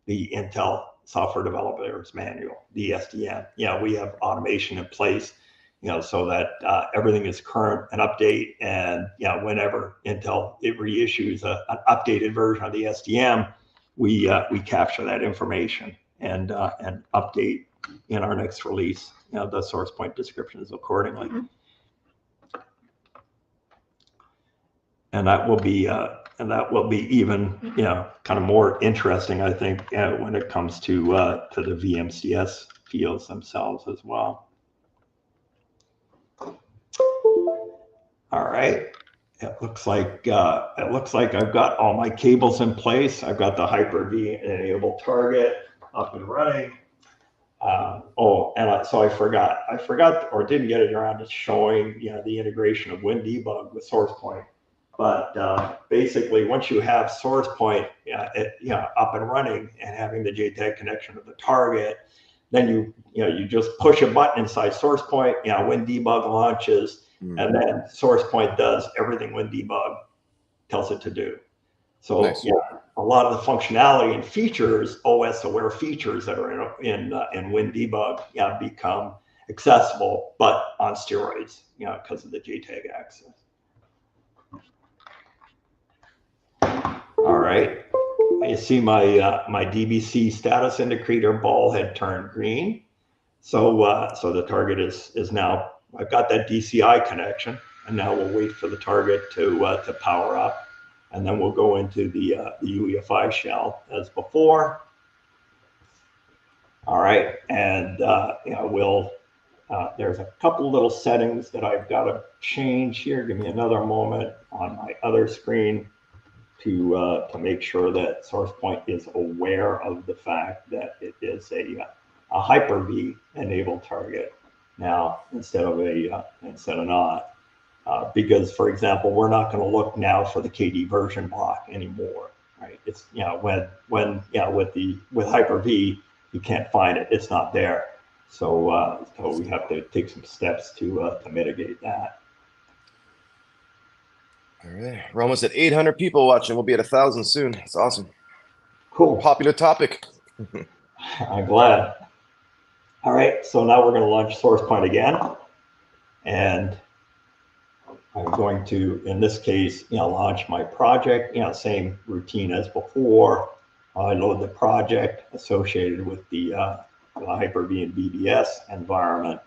Intel Software Developers Manual, the SDM. We have automation in place, so that everything is current and update. And whenever Intel reissues an updated version of the SDM, we capture that information and update in our next release, the source point descriptions accordingly. And that will be even kind of more interesting, I think, when it comes to the VMCS fields themselves as well. All right. It looks like I've got all my cables in place. I've got the Hyper-V enabled target up and running. So I forgot or didn't get it around to showing the integration of WinDebug with SourcePoint. But basically, once you have SourcePoint up and running and having the JTAG connection to the target, then you just push a button inside source point, when debug launches, and then source point does everything when debug tells it to do. So Nice. a lot of the functionality and features, OS aware features that are in WinDebug, become accessible, but on steroids, because of the JTAG access. All right, you see my my DBC status indicator ball had turned green, so so the target is now. I've got that DCI connection, and now we'll wait for the target to power up. And then we'll go into the UEFI shell as before. All right, and there's a couple little settings that I've got to change here. Give me another moment on my other screen to make sure that SourcePoint is aware of the fact that it is a Hyper-V enabled target now instead of not. Because, for example, we're not going to look now for the KD version block anymore, right? It's with Hyper-V, you can't find it; it's not there. So so we have to take some steps to mitigate that. All right, we're almost at 800 people watching. We'll be at 1,000 soon. It's awesome. Cool. Popular topic. I'm glad. All right, so now we're going to launch SourcePoint again, and I'm going to, in this case, launch my project. Same routine as before. I load the project associated with the Hyper-V and BBS environment,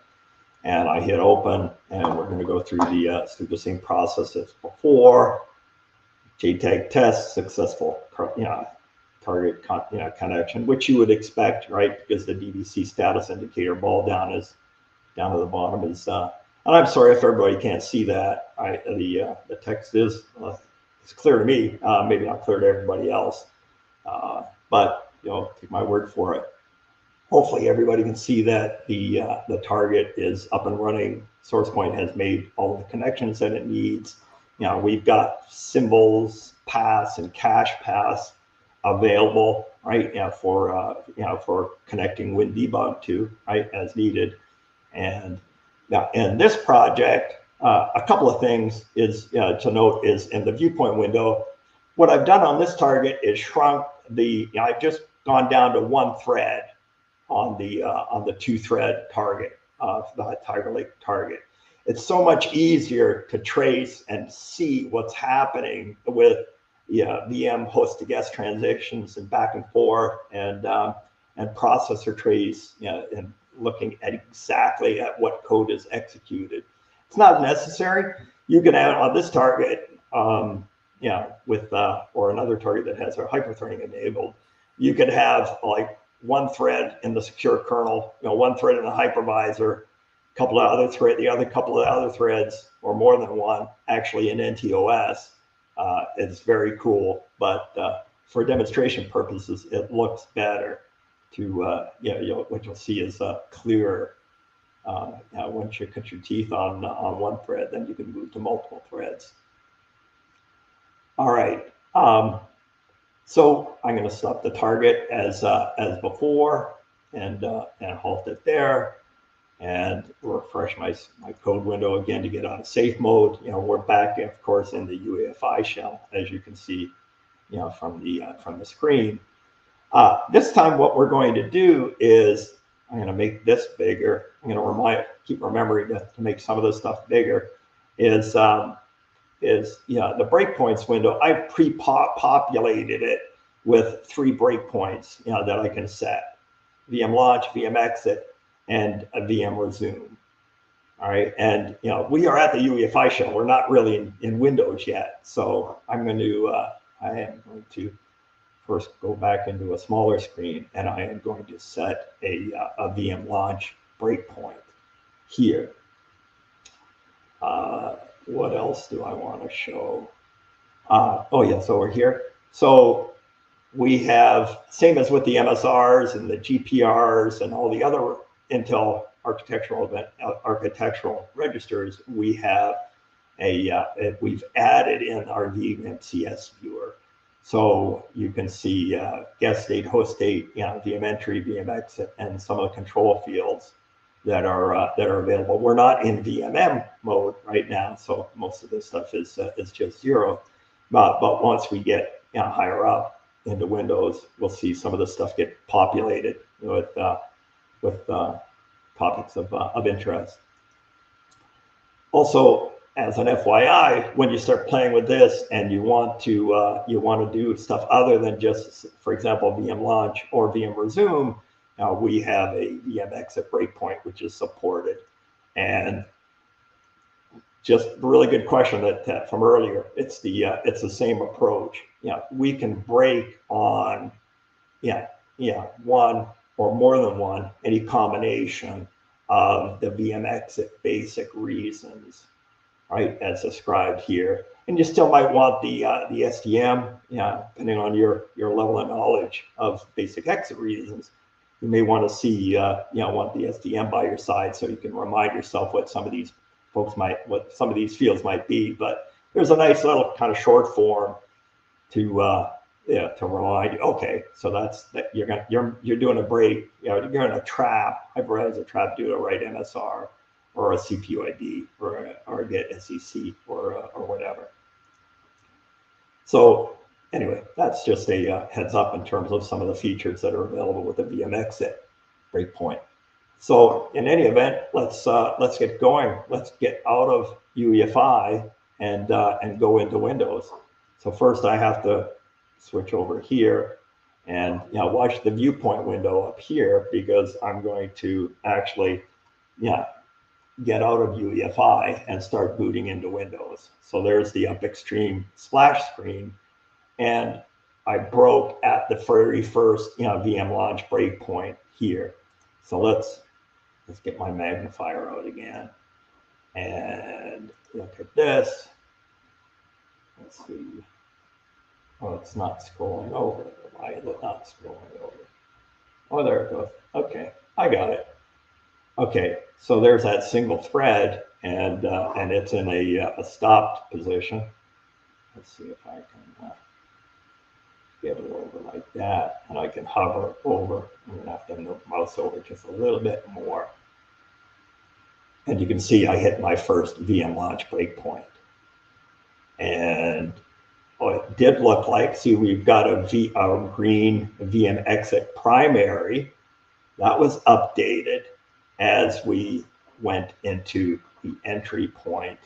and I hit open, and we're going to go through the same process as before. JTAG test, successful, target connection, which you would expect, right? Because the DBC status indicator ball down to the bottom is. And I'm sorry if everybody can't see that. The text is it's clear to me, maybe not clear to everybody else, but take my word for it. Hopefully everybody can see that the target is up and running. SourcePoint has made all the connections that it needs. We've got symbols, pass, and cache pass available, right? For connecting WinDebug to, right, as needed. And now in this project, a couple of things is to note is in the viewpoint window, what I've done on this target is shrunk I've just gone down to one thread on the 2-thread target, the Tiger Lake target. It's so much easier to trace and see what's happening with VM host to guest transitions and back and forth and processor trace, and looking at exactly at what code is executed. It's not necessary. You can add on this target, with or another target that has our hyperthreading enabled. You could have like one thread in the secure kernel, one thread in the hypervisor, couple of other couple of other threads, or more than one actually in NTOS. It's very cool, but for demonstration purposes, it looks better to what you'll see is clearer. Once you cut your teeth on one thread, then you can move to multiple threads. All right. So I'm going to stop the target as before and halt it there, and refresh my code window again to get out of safe mode. We're back, of course, in the UEFI shell, as you can see, from the screen. This time, what we're going to do is I'm going to make this bigger. I'm going to keep remembering to make some of this stuff bigger. The breakpoints window. I've pre-populated it with 3 breakpoints, that I can set: VM launch, VM exit, and a VM resume. All right, and we are at the UEFI shell. We're not really in Windows yet, so I am going to first go back into a smaller screen, and I am going to set a VM launch breakpoint here. What else do I want to show? Oh yes, over here. So we have, same as with the MSRs and the GPRs and all the other Intel architectural registers, we have we've added in our VMCS viewer. So you can see guest state, host state, VM entry, VM exit, and some of the control fields that are available. We're not in VMM mode right now, so most of this stuff is just zero. But once we get higher up into Windows, we'll see some of this stuff get populated with topics of interest. Also, as an FYI, when you start playing with this and you want to do stuff other than just, for example, VM launch or VM resume, we have a VM exit breakpoint which is supported. And just a really good question that from earlier. It's the same approach. We can break on one or more than one, any combination of the VM exit basic reasons, right, as described here. And you still might want the SDM, depending on your level of knowledge of basic exit reasons. You may want to see, want the SDM by your side so you can remind yourself what some of these fields might be. But there's a nice little kind of short form to remind you. Okay, so you're doing a break. You're in a trap. Hypervisor a trap due to a write MSR or a CPU ID or a get SEC or whatever. So anyway, that's just a heads up in terms of some of the features that are available with the VM exit breakpoint. So in any event, let's get going. Let's get out of UEFI and go into Windows. So first I have to switch over here and watch the viewpoint window up here, because I'm going to actually get out of UEFI and start booting into Windows. So there's the up extreme splash screen, and I broke at the very first VM launch breakpoint here. So let's get my magnifier out again and look at this. Let's see. Oh, it's not scrolling over. Why is it not scrolling over? Oh, there it goes. Okay, I got it. Okay, so there's that single thread, and it's in a stopped position. Let's see if I can get it over like that, and I can hover over. I'm gonna have to move the mouse over just a little bit more, and you can see I hit my first VM launch breakpoint, and it did look like, see, we've got a green VM exit primary that was updated as we went into the entry point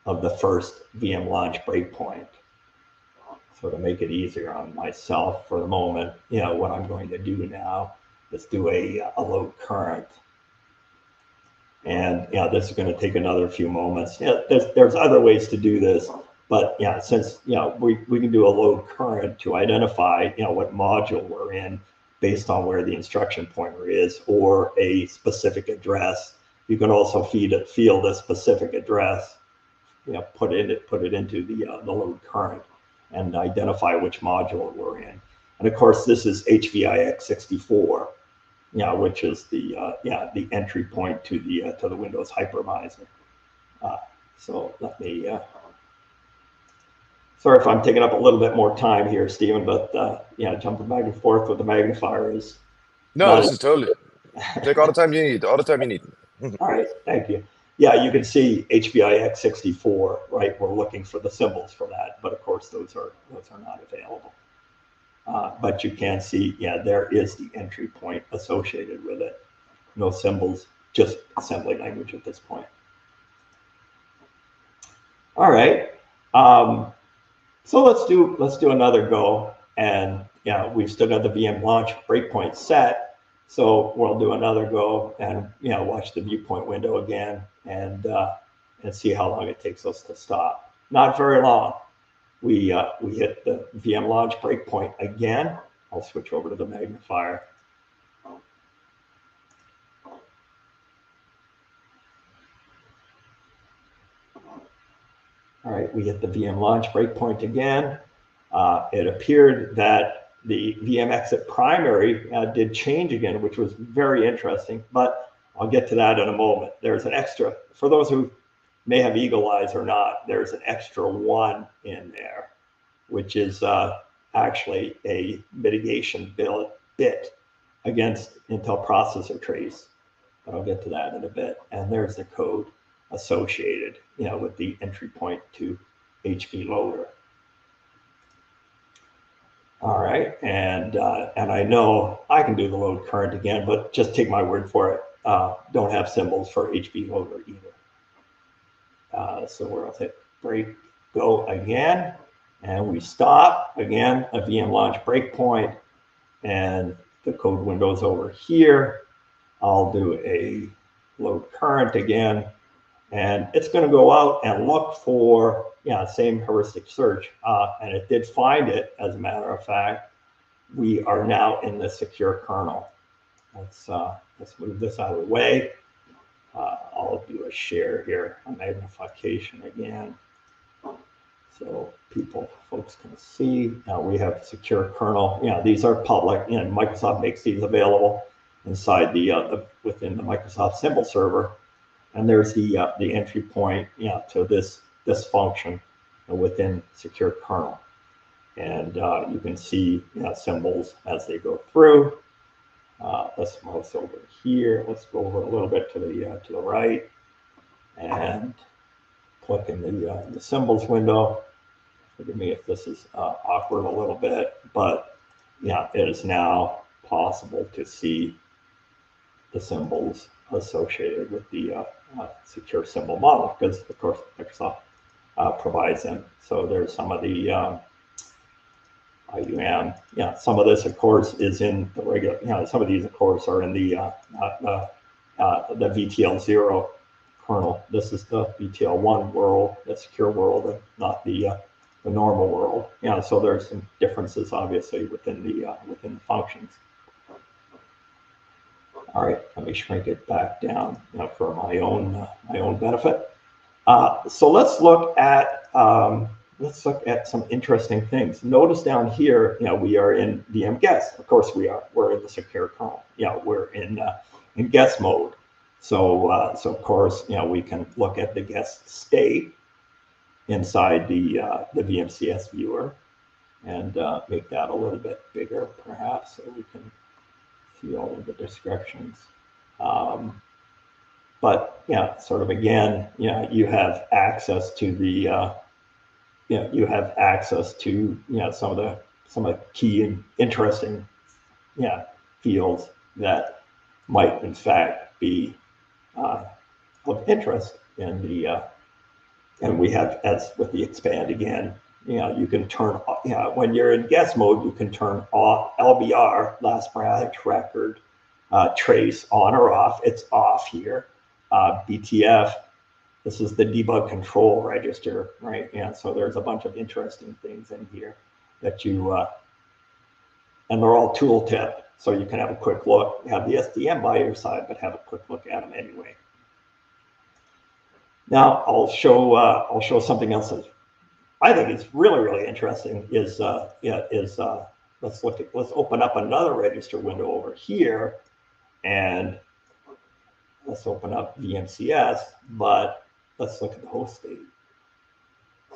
of the first VM launch breakpoint. So to make it easier on myself for the moment, what I'm going to do now is do a load current. And this is going to take another few moments. There's other ways to do this, but since we can do a load current to identify what module we're in based on where the instruction pointer is or a specific address. You can also field a specific address, put it into the load current and identify which module we're in. And of course, this is HVIX64, which is the entry point to the Windows hypervisor. So let me. Sorry if I'm taking up a little bit more time here, Stephen, but jumping back and forth with the magnifier is. No, this is totally. Take all the time you need. All the time you need. All right, thank you. Yeah, you can see HVIX64, right? We're looking for the symbols for that, but of course those are not available. But you can see, there is the entry point associated with it. No symbols, just assembly language at this point. All right. So let's do another go, and we've still got the VM launch breakpoint set. So we'll do another go and watch the viewpoint window again and see how long it takes us to stop. Not very long. We hit the VM launch breakpoint again. I'll switch over to the magnifier. All right, we hit the VM launch breakpoint again. It appeared that the VM exit primary did change again, which was very interesting, but I'll get to that in a moment. There's an extra, for those who may have eagle eyes or not, there's an extra 1 in there, which is actually a mitigation bit against Intel processor trace. But I'll get to that in a bit. And there's the code associated, with the entry point to HB loader. All right, and I know I can do the load current again, but just take my word for it. Don't have symbols for HB loader either. So we'll hit break, go again, and we stop again, a VM launch breakpoint, and the code window's over here. I'll do a load current again, and it's going to go out and look for, same heuristic search, and it did find it. As a matter of fact, we are now in the secure kernel. Let's move this out of the way. I'll do a share here, a magnification again, so folks can see. Now we have secure kernel. These are public, and Microsoft makes these available inside within the Microsoft symbol server. And there's the entry point, to this function within secure kernel. And you can see symbols as they go through. Let's mouse over here. Let's go over a little bit to the right, and click in the symbols window. Forgive me if this is awkward a little bit, but it is now possible to see the symbols associated with the secure symbol model, because of course Microsoft provides them. So there's some of the IUM. Some of this, of course, is in the regular. Some of these, of course, are in the VTL0 kernel. This is the VTL1 world, the secure world, and not the normal world. So there's some differences, obviously, within the functions. All right, let me shrink it back down for my own benefit. So let's look at some interesting things. Notice down here, we are in VM guest. Of course, we're in the secure kernel. We're in guest mode. So of course, we can look at the guest state inside the VMCS viewer, and make that a little bit bigger, perhaps, so we can see all of the descriptions. But sort of again, you have access to the some of the key and interesting fields that might in fact be of interest in the and we have, as with the expand again, you can turn, when you're in guest mode, you can turn off LBR, last branch record, trace on or off. It's off here. BTF, this is the debug control register, right? So there's a bunch of interesting things in here that you, and they're all tooltip. So you can have a quick look, have the SDM by your side, but have a quick look at them anyway. Now I'll show something else that I think is really, really interesting. Let's open up another register window over here, and let's open up VMCS, but let's look at the host state.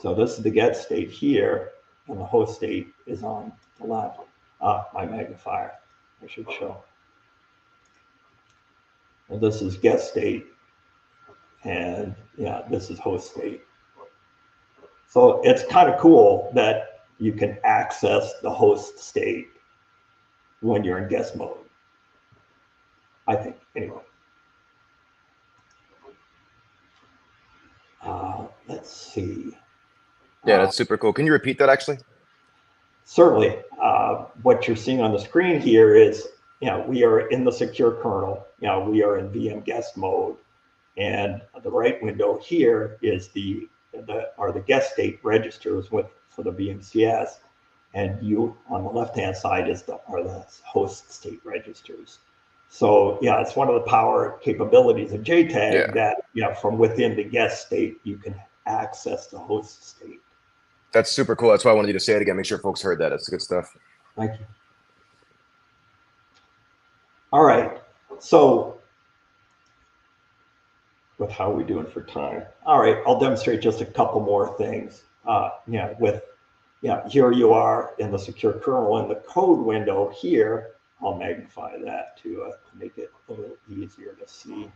So this is the get state here, and the host state is on the left. My magnifier, I should show. And this is get state, and this is host state. So it's kind of cool that you can access the host state when you're in guest mode, I think, anyway. Let's see. Yeah, that's super cool. Can you repeat that actually? Certainly. What you're seeing on the screen here is, we are in the secure kernel. We are in VM guest mode, and the right window here is the guest state registers for the VMCS, and you on the left-hand side are the host state registers. So it's one of the power capabilities of JTAG that from within the guest state you can access the host state. That's super cool. That's why I wanted you to say it again. Make sure folks heard that. It's good stuff. Thank you. All right. So with how are we doing for time? All right, I'll demonstrate just a couple more things. With yeah, here you are in the secure kernel in the code window here. I'll magnify that to make it a little easier to see.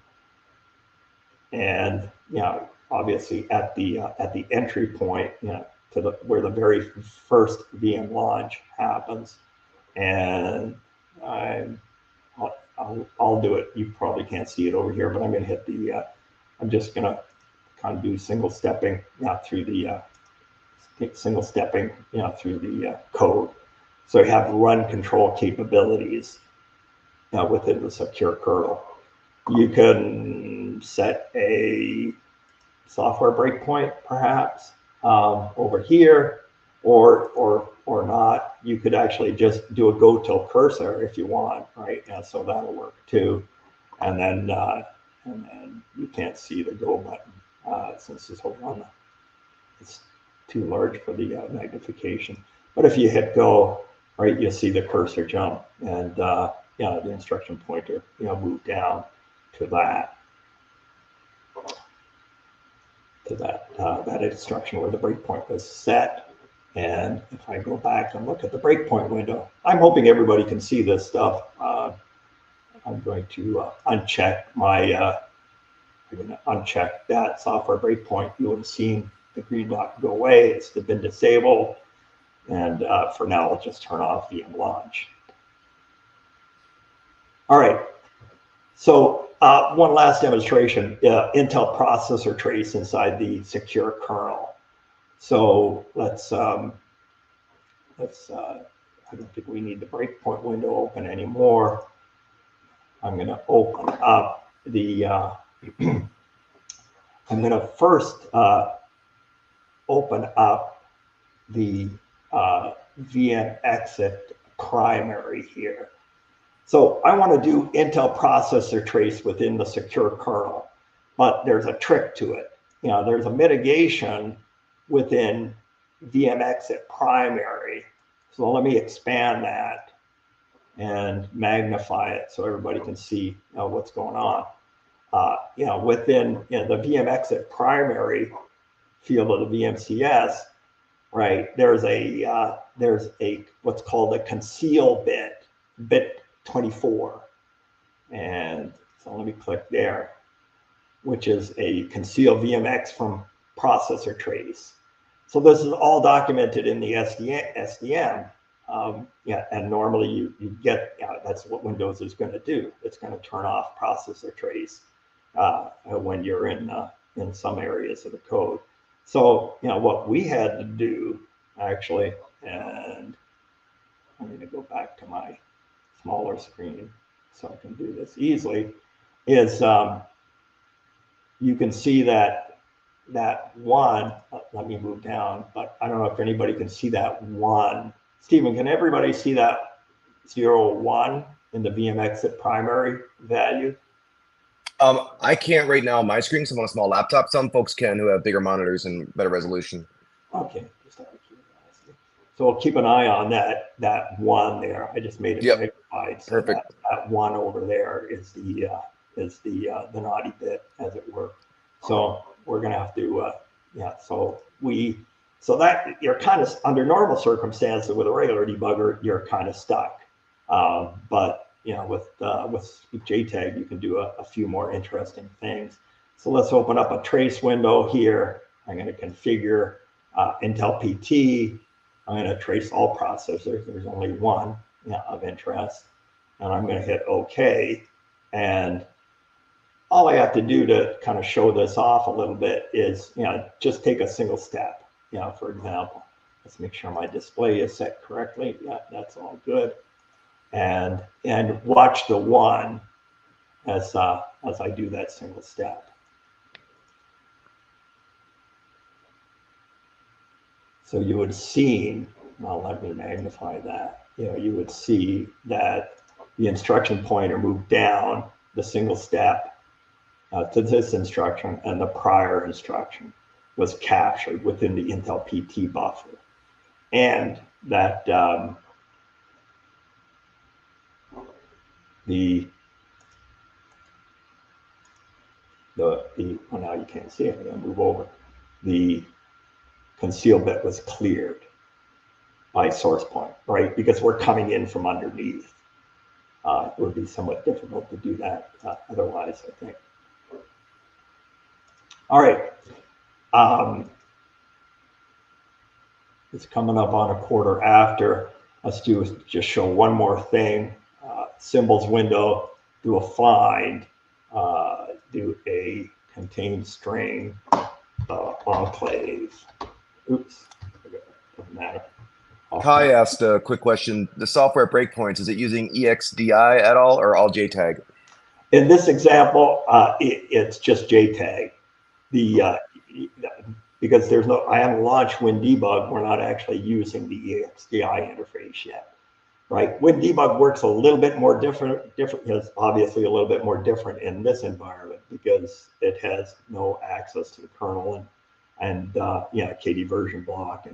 And obviously at the entry point, to where the very first VM launch happens, and I'll do it. You probably can't see it over here, but I'm going to hit the. I'm just going to kind of do single stepping through the through the code. So you have run control capabilities within the secure kernel. You can set a software breakpoint perhaps over here, or not. You could actually just do a go till cursor if you want, right? And so that'll work too. And then you can't see the go button since it's over on the. It's too large for the magnification. But if you hit go, right, you'll see the cursor jump, and the instruction pointer move down to that. That instruction where the breakpoint was set. And if I go back and look at the breakpoint window, I'm hoping everybody can see this stuff. I'm going to uncheck that software breakpoint. You would have seen the green dot go away. It's been disabled. And for now, I'll just turn off VM launch. All right. So one last demonstration, Intel processor trace inside the secure kernel. So let's I don't think we need the breakpoint window open anymore. I'm going to open up the, I'm going to first open up the VM exit primary here. So I want to do Intel processor trace within the secure kernel, but there's a trick to it. There's a mitigation within VM exit primary. So let me expand that and magnify it so everybody can see what's going on. Within the VM exit primary field of the VMCS, right? There's a what's called a conceal bit 24, and so let me click there, which is a conceal VMX from processor trace. So this is all documented in the SDM. And normally you get, that's what Windows is going to do. It's going to turn off processor trace when you're in some areas of the code. So what we had to do actually, and I'm going to go back to my smaller screen so I can do this easily, is you can see that one, let me move down, but I don't know if anybody can see that one. Stephen, can everybody see that 0, 1 in the VM exit primary value? I can't right now on my screen because I'm on a small laptop. Some folks can who have bigger monitors and better resolution. Okay, just out of curiosity. So we'll keep an eye on that one there. I just made it magnified. So perfect. That one over there is the naughty bit, as it were. So we're gonna have to so that you're kind of under normal circumstances with a regular debugger, you're kind of stuck. But with JTAG, you can do a few more interesting things. So let's open up a trace window here. I'm going to configure Intel PT. I'm going to trace all processors. There's only one of interest. And I'm going to hit OK. And all I have to do to kind of show this off a little bit is, just take a single step. For example, let's make sure my display is set correctly. Yeah, that's all good. And watch the one as I do that single step. So you would see, well, let me magnify that. You would see that the instruction pointer moved down the single step to this instruction, and the prior instruction was captured within the Intel PT buffer. And that well, now you can't see it. I'm going to move over. The conceal bit was cleared. by source point, right? Because we're coming in from underneath. It would be somewhat difficult to do that otherwise, I think. All right. It's coming up on a quarter after. Let's just show one more thing. Symbols window, do a find, do a contain string, enclave. Oops, doesn't matter. Kai asked a quick question. The software breakpoints, is it using EXDI at all or all JTAG? In this example, it's just JTAG. Because I haven't launched WinDebug, we're not actually using the EXDI interface yet, right? WinDebug works a little bit more different is obviously a little bit more different in this environment because it has no access to the kernel and KD version block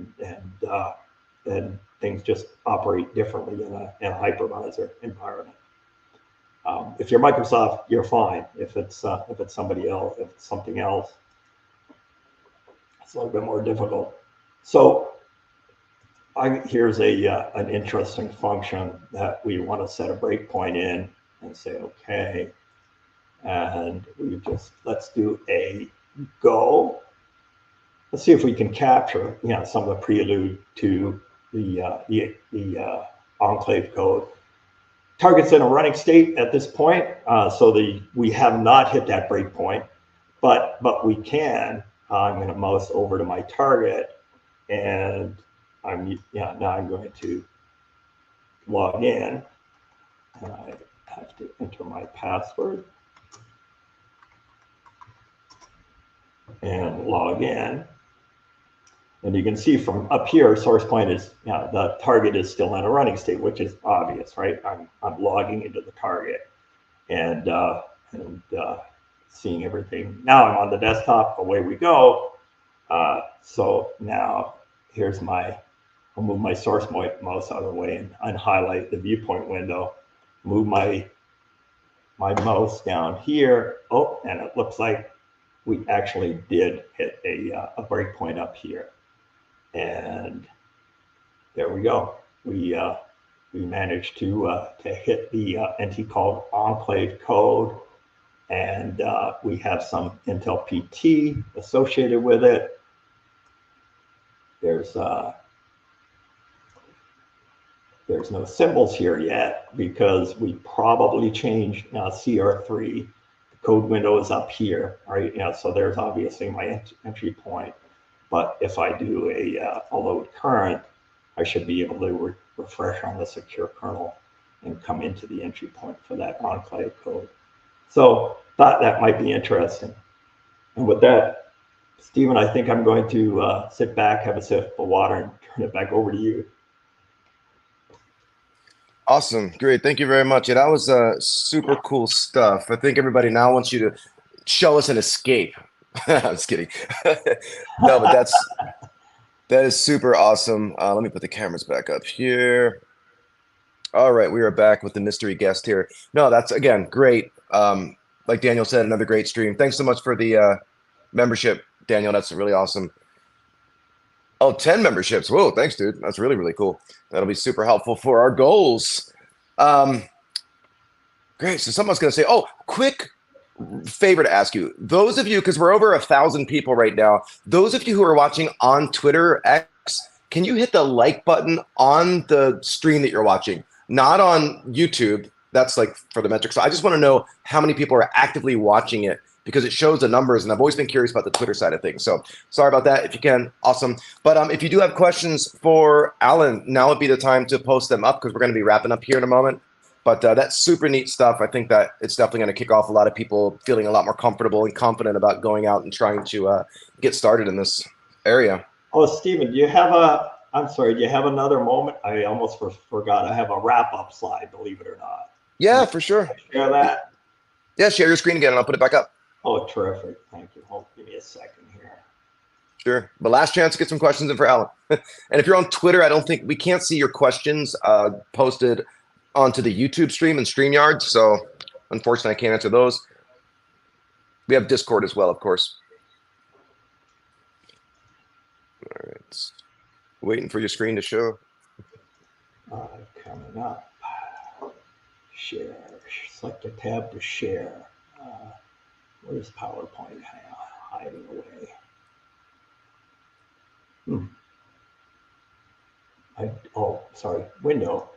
and things just operate differently in a hypervisor environment. If you're Microsoft, you're fine. If it's somebody else, if it's something else, it's a little bit more difficult. So here's an interesting function that we want to set a breakpoint in and say, okay, and let's do a go. Let's see if we can capture some of the prelude to the enclave code. Target's in a running state at this point, so we have not hit that breakpoint, but we can. I'm going to mouse over to my target, and now I'm going to log in, and I have to enter my password and log in. And you can see from up here, source point is, the target is still in a running state, which is obvious, right? I'm logging into the target and seeing everything. Now I'm on the desktop, away we go. So now here's I'll move my source mouse out of the way and highlight the viewpoint window, move my mouse down here. Oh, and it looks like we actually did hit a breakpoint up here. And there we go. We managed to hit the entity called enclave code, and we have some Intel PT associated with it. There's no symbols here yet because we probably changed CR3. The code window is up here, right? So there's obviously my entry point. But if I do a load current, I should be able to refresh on the secure kernel and come into the entry point for that enclave code. So thought that might be interesting. And with that, Stephen, I think I'm going to sit back, have a sip of water, and turn it back over to you. Awesome. Great. Thank you very much. Yeah, that was super cool stuff. I think everybody now wants you to show us an escape. I'm just kidding. No, but that is super awesome. Let me put the cameras back up here. All right, we are back with the mystery guest here. No, that's again great. Like Daniel said, another great stream. Thanks so much for the membership, Daniel. That's really awesome. Oh, 10 memberships. Whoa, thanks, dude. That's really, really cool. That'll be super helpful for our goals. Great. So someone's going to say, oh, quick favor to ask you. Those of you, because we're over 1,000 people right now, those of you who are watching on Twitter X, can you hit the like button on the stream that you're watching? Not on YouTube. That's like for the metrics. So I just want to know how many people are actively watching it because it shows the numbers, and I've always been curious about the Twitter side of things. So sorry about that. If you can, awesome. But if you do have questions for Alan, now would be the time to post them up because we're going to be wrapping up here in a moment. But that's super neat stuff. I think that it's definitely going to kick off a lot of people feeling a lot more comfortable and confident about going out and trying to get started in this area. Oh, Stephen, do you have another moment? I almost forgot. I have a wrap-up slide, believe it or not. Yeah, for sure. Share that? Yeah, share your screen again and I'll put it back up. Oh, terrific. Thank you. Hold, give me a second here. Sure. But last chance to get some questions in for Alan. And if you're on Twitter, I don't think we can't see your questions posted onto the YouTube stream and StreamYard. So unfortunately, I can't answer those. We have Discord as well, of course. All right. Waiting for your screen to show. Coming up. Share. Select a tab to share. Where's PowerPoint hiding away? Oh, sorry. Window.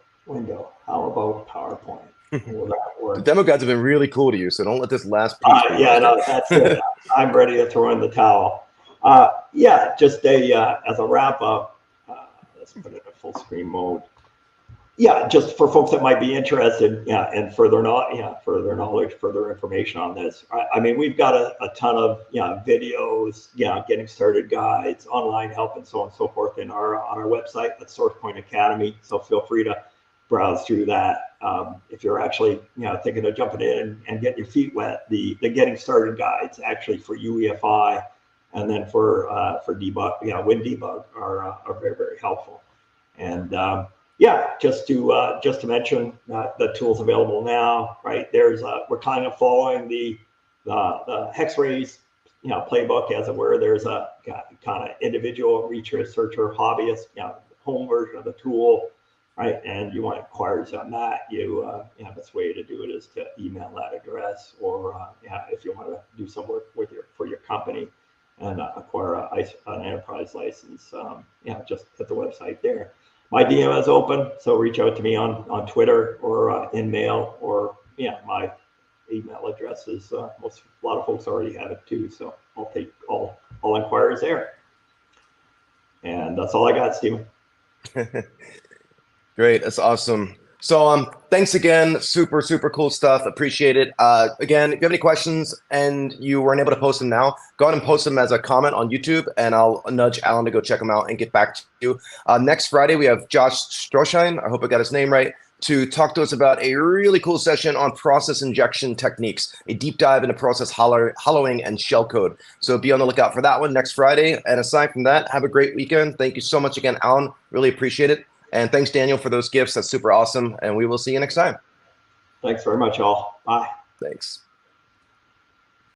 How about PowerPoint? Will that work? The demo guides have been really cool to you, so don't let this last piece. Yeah, no, that's it. I'm ready to throw in the towel. Yeah, just as a wrap up, let's put it in full screen mode. Yeah, just for folks that might be interested, and further knowledge, further information on this. I mean, we've got a ton of videos, getting started guides, online help, and so on and so forth on our website at SourcePoint Academy. So feel free to browse through that. If you're actually thinking of jumping in and getting your feet wet, the getting started guides actually for UEFI and then for debug, WinDebug are very, very helpful. And yeah, just to mention the tools available now, right? There's we're kind of following the Hexrays playbook, as it were. There's a kind of individual researcher, hobbyist, home version of the tool, right? And you want inquiries on that, the best way to do it is to email that address, or if you want to do some work with for your company and acquire an enterprise license, just hit the website there. My DM is open, so reach out to me on Twitter or in mail, or my email address is a lot of folks already have it too, so I'll take all inquiries there. And that's all I got, Stephen. Great, that's awesome. So thanks again, super cool stuff, appreciate it. Again, if you have any questions and you weren't able to post them now, go ahead and post them as a comment on YouTube, and I'll nudge Alan to go check them out and get back to you. Next Friday we have Josh Stroschein, I hope I got his name right, to talk to us about a really cool session on process injection techniques, a deep dive into process hollowing and shellcode. So be on the lookout for that one next Friday. And aside from that, have a great weekend. Thank you so much again, Alan, really appreciate it. And thanks, Daniel, for those gifts. That's super awesome. And we will see you next time. Thanks very much, all. Bye. Thanks.